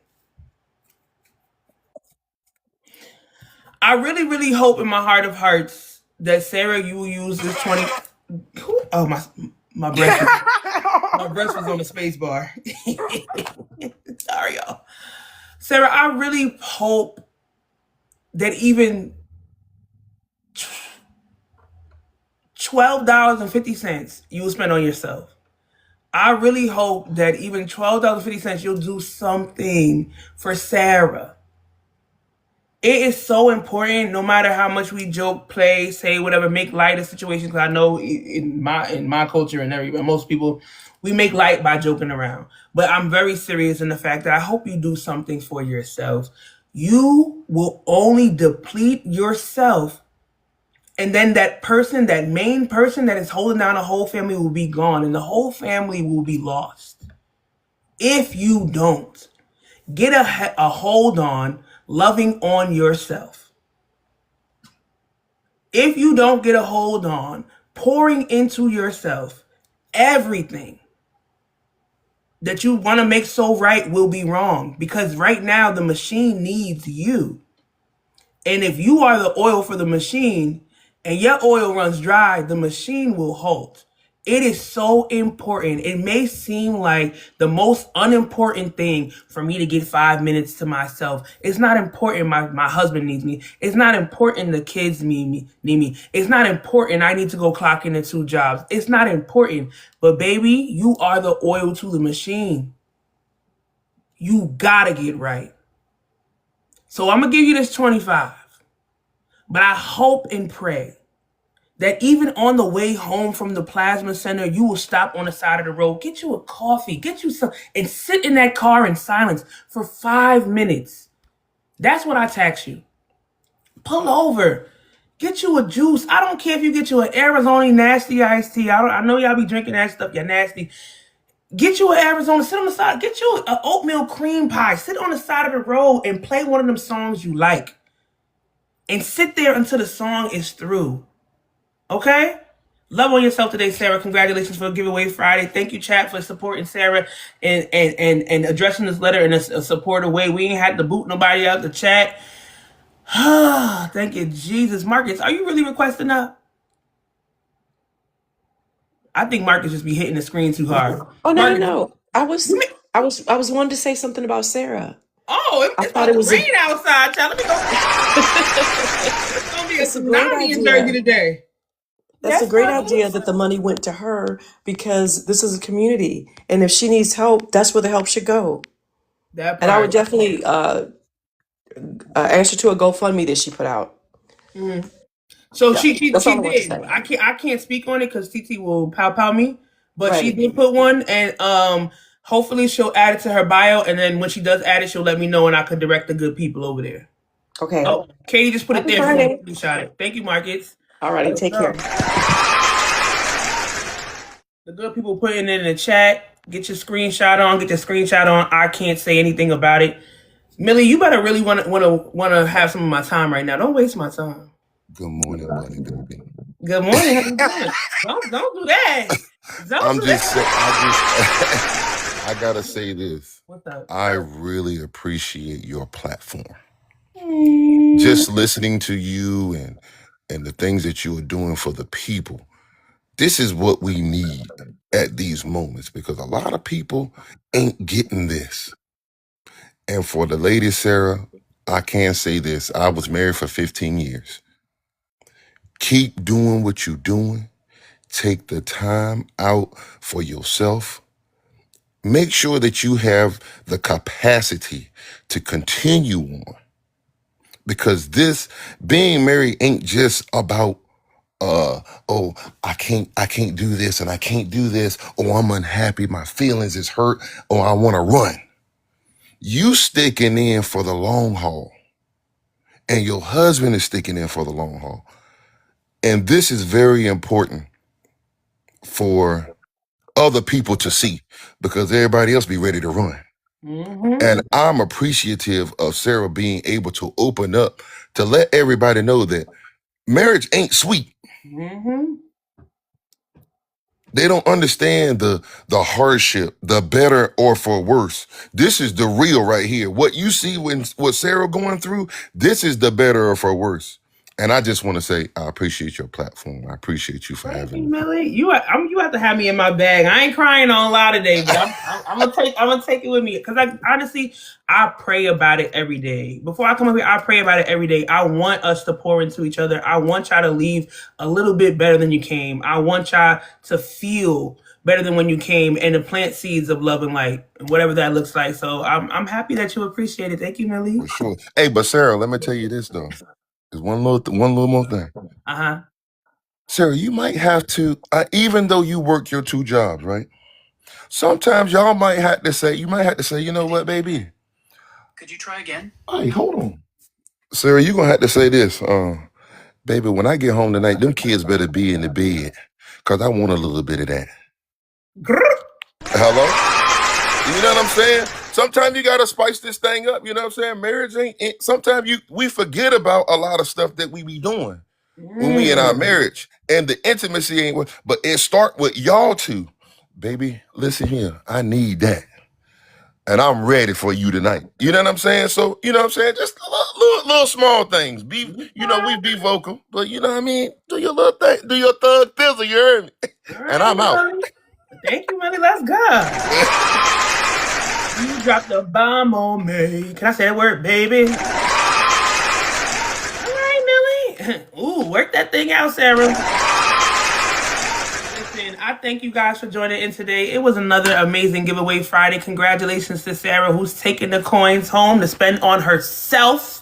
I really, really hope in my heart of hearts that Sarah, you will use this 20. Oh, my breath. My breath was on the space bar. Sorry, y'all. Sarah, I really hope that even $12.50 you will spend on yourself. I really hope that even $12.50 you'll do something for Sarah. It is so important, no matter how much we joke, play, say whatever, make light of situations. Because I know in my culture and most people, we make light by joking around. But I'm very serious in the fact that I hope you do something for yourself. You will only deplete yourself, and then that main person that is holding down the whole family will be gone, and the whole family will be lost. If you don't get a hold on loving on yourself. If you don't get a hold on pouring into yourself, everything that you want to make so right will be wrong, because right now the machine needs you. And if you are the oil for the machine and your oil runs dry, the machine will halt. It is so important. It may seem like the most unimportant thing for me to get 5 minutes to myself. It's not important my husband needs me. It's not important the kids need me. It's not important I need to go clock into 2 jobs. It's not important. But baby, you are the oil to the machine. You gotta get right. So I'm gonna give you this 25. But I hope and pray that even on the way home from the plasma center, you will stop on the side of the road, get you a coffee, get you some, and sit in that car in silence for 5 minutes. That's what I tax you. Pull over, get you a juice. I don't care if you get you an Arizona nasty iced tea. I know y'all be drinking that stuff. You're nasty. Get you an Arizona, sit on the side, get you an oatmeal cream pie, sit on the side of the road and play one of them songs you like. And sit there until the song is through. Okay? Love on yourself today, Sarah. Congratulations for Giveaway Friday. Thank you, chat, for supporting Sarah and addressing this letter in a supportive way. We ain't had to boot nobody out the chat. Thank you, Jesus. Marcus, are you really requesting up? I think Marcus just be hitting the screen too hard. Oh no, Marcus, no. I was wanting to say something about Sarah. Oh, it's about to rain outside, child. Let me go. It's gonna be a tsunami in Jersey today. That's a great idea that the money went to her, because this is a community, and if she needs help, that's where the help should go. That part. And I would definitely answer to a GoFundMe that she put out. Mm-hmm. So Yeah, she that's all I did. want to say. I can't speak on it because TT will pow me, but she did put one, and hopefully she'll add it to her bio, and then when she does add it, she'll let me know, and I could direct the good people over there. Okay. Oh, Katie just put Happy it there. Friday. For shot it. Thank you, Marcus. All righty, take care. The good people putting it in the chat. Get your screenshot on. Get your screenshot on. I can't say anything about it. Millie, you better really want to have some of my time right now. Don't waste my time. Good morning, buddy, baby. Good morning. How you doing? Don't do that. I gotta say this. What's up? I really appreciate your platform. Just listening to you and the things that you are doing for the people. This is what we need. at these moments because a lot of people ain't getting this. And for the lady, Sarah, I can say this. I was married for 15 years. Keep doing what you're doing. Take the time out for yourself. Make sure that you have the capacity to continue on because this being married ain't just about oh, I can't do this and I can't do this, or I'm unhappy, my feelings is hurt, or I want to run. You sticking in for the long haul, and your husband is sticking in for the long haul. And this is very important for other people to see because everybody else be ready to run. And I'm appreciative of Sarah being able to open up to let everybody know that marriage ain't sweet. They don't understand the hardship, the better or for worse. This is the real right here. What you see what Sarah going through, this is the better or for worse. And I just want to say, I appreciate your platform. I appreciate you for Thank having you, me. Millie. You have to have me in my bag. I ain't crying on live today, but I'm gonna take it with me because honestly, I pray about it every day. Before I come up here, I pray about it every day. I want us to pour into each other. I want y'all to leave a little bit better than you came. I want y'all to feel better than when you came and to plant seeds of love and light, whatever that looks like. So I'm happy that you appreciate it. Thank you, Millie. For sure. Hey, but Sarah, let me tell you this though. There's one little more thing. Sarah, you might have to, even though you work your 2 jobs, right? Sometimes you might have to say, you know what, baby? Could you try again? Hey, hold on. Sarah, you're going to have to say this. Baby, when I get home tonight, them kids better be in the bed because I want a little bit of that. Hello? You know what I'm saying? Sometimes you got to spice this thing up. You know what I'm saying? Marriage ain't sometimes we forget about a lot of stuff that we be doing when we in our marriage. And the intimacy ain't, but it start with y'all two. Baby, listen here. I need that. And I'm ready for you tonight. You know what I'm saying? So, you know what I'm saying? Just little small things. We be vocal, but you know what I mean? Do your little thing. Do your thug thizzle, you heard me? And I'm out. Thank you, Millie. Let's go. You dropped the bomb on me. Can I say that word, baby? All right, Millie. Ooh, work that thing out, Sarah. Listen, I thank you guys for joining in today. It was another amazing giveaway Friday. Congratulations to Sarah, who's taking the coins home to spend on herself.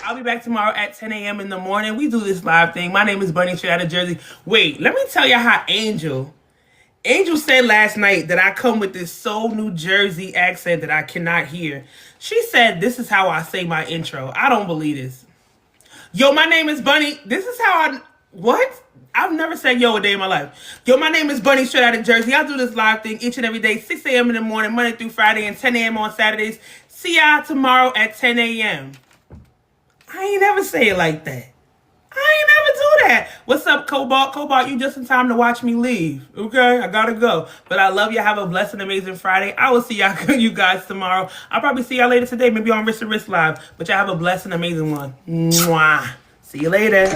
I'll be back tomorrow at 10 a.m. in the morning. We do this live thing. My name is Bunny, straight out of Jersey. Wait, let me tell you how Angel said last night that I come with this soul New Jersey accent that I cannot hear. She said, this is how I say my intro. I don't believe this. Yo, my name is Bunny. This is how what? I've never said yo a day in my life. Yo, my name is Bunny, straight out of Jersey. I do this live thing each and every day, 6 a.m. in the morning, Monday through Friday, and 10 a.m. on Saturdays. See y'all tomorrow at 10 a.m. I ain't never say it like that. I ain't never do that. What's up, Cobalt? Cobalt, you just in time to watch me leave. Okay, I gotta go. But I love you. Have a blessed and amazing Friday. I will see you guys tomorrow. I'll probably see y'all later today, maybe on Wrist to Wrist Live. But y'all have a blessed and amazing one. Mwah. See you later.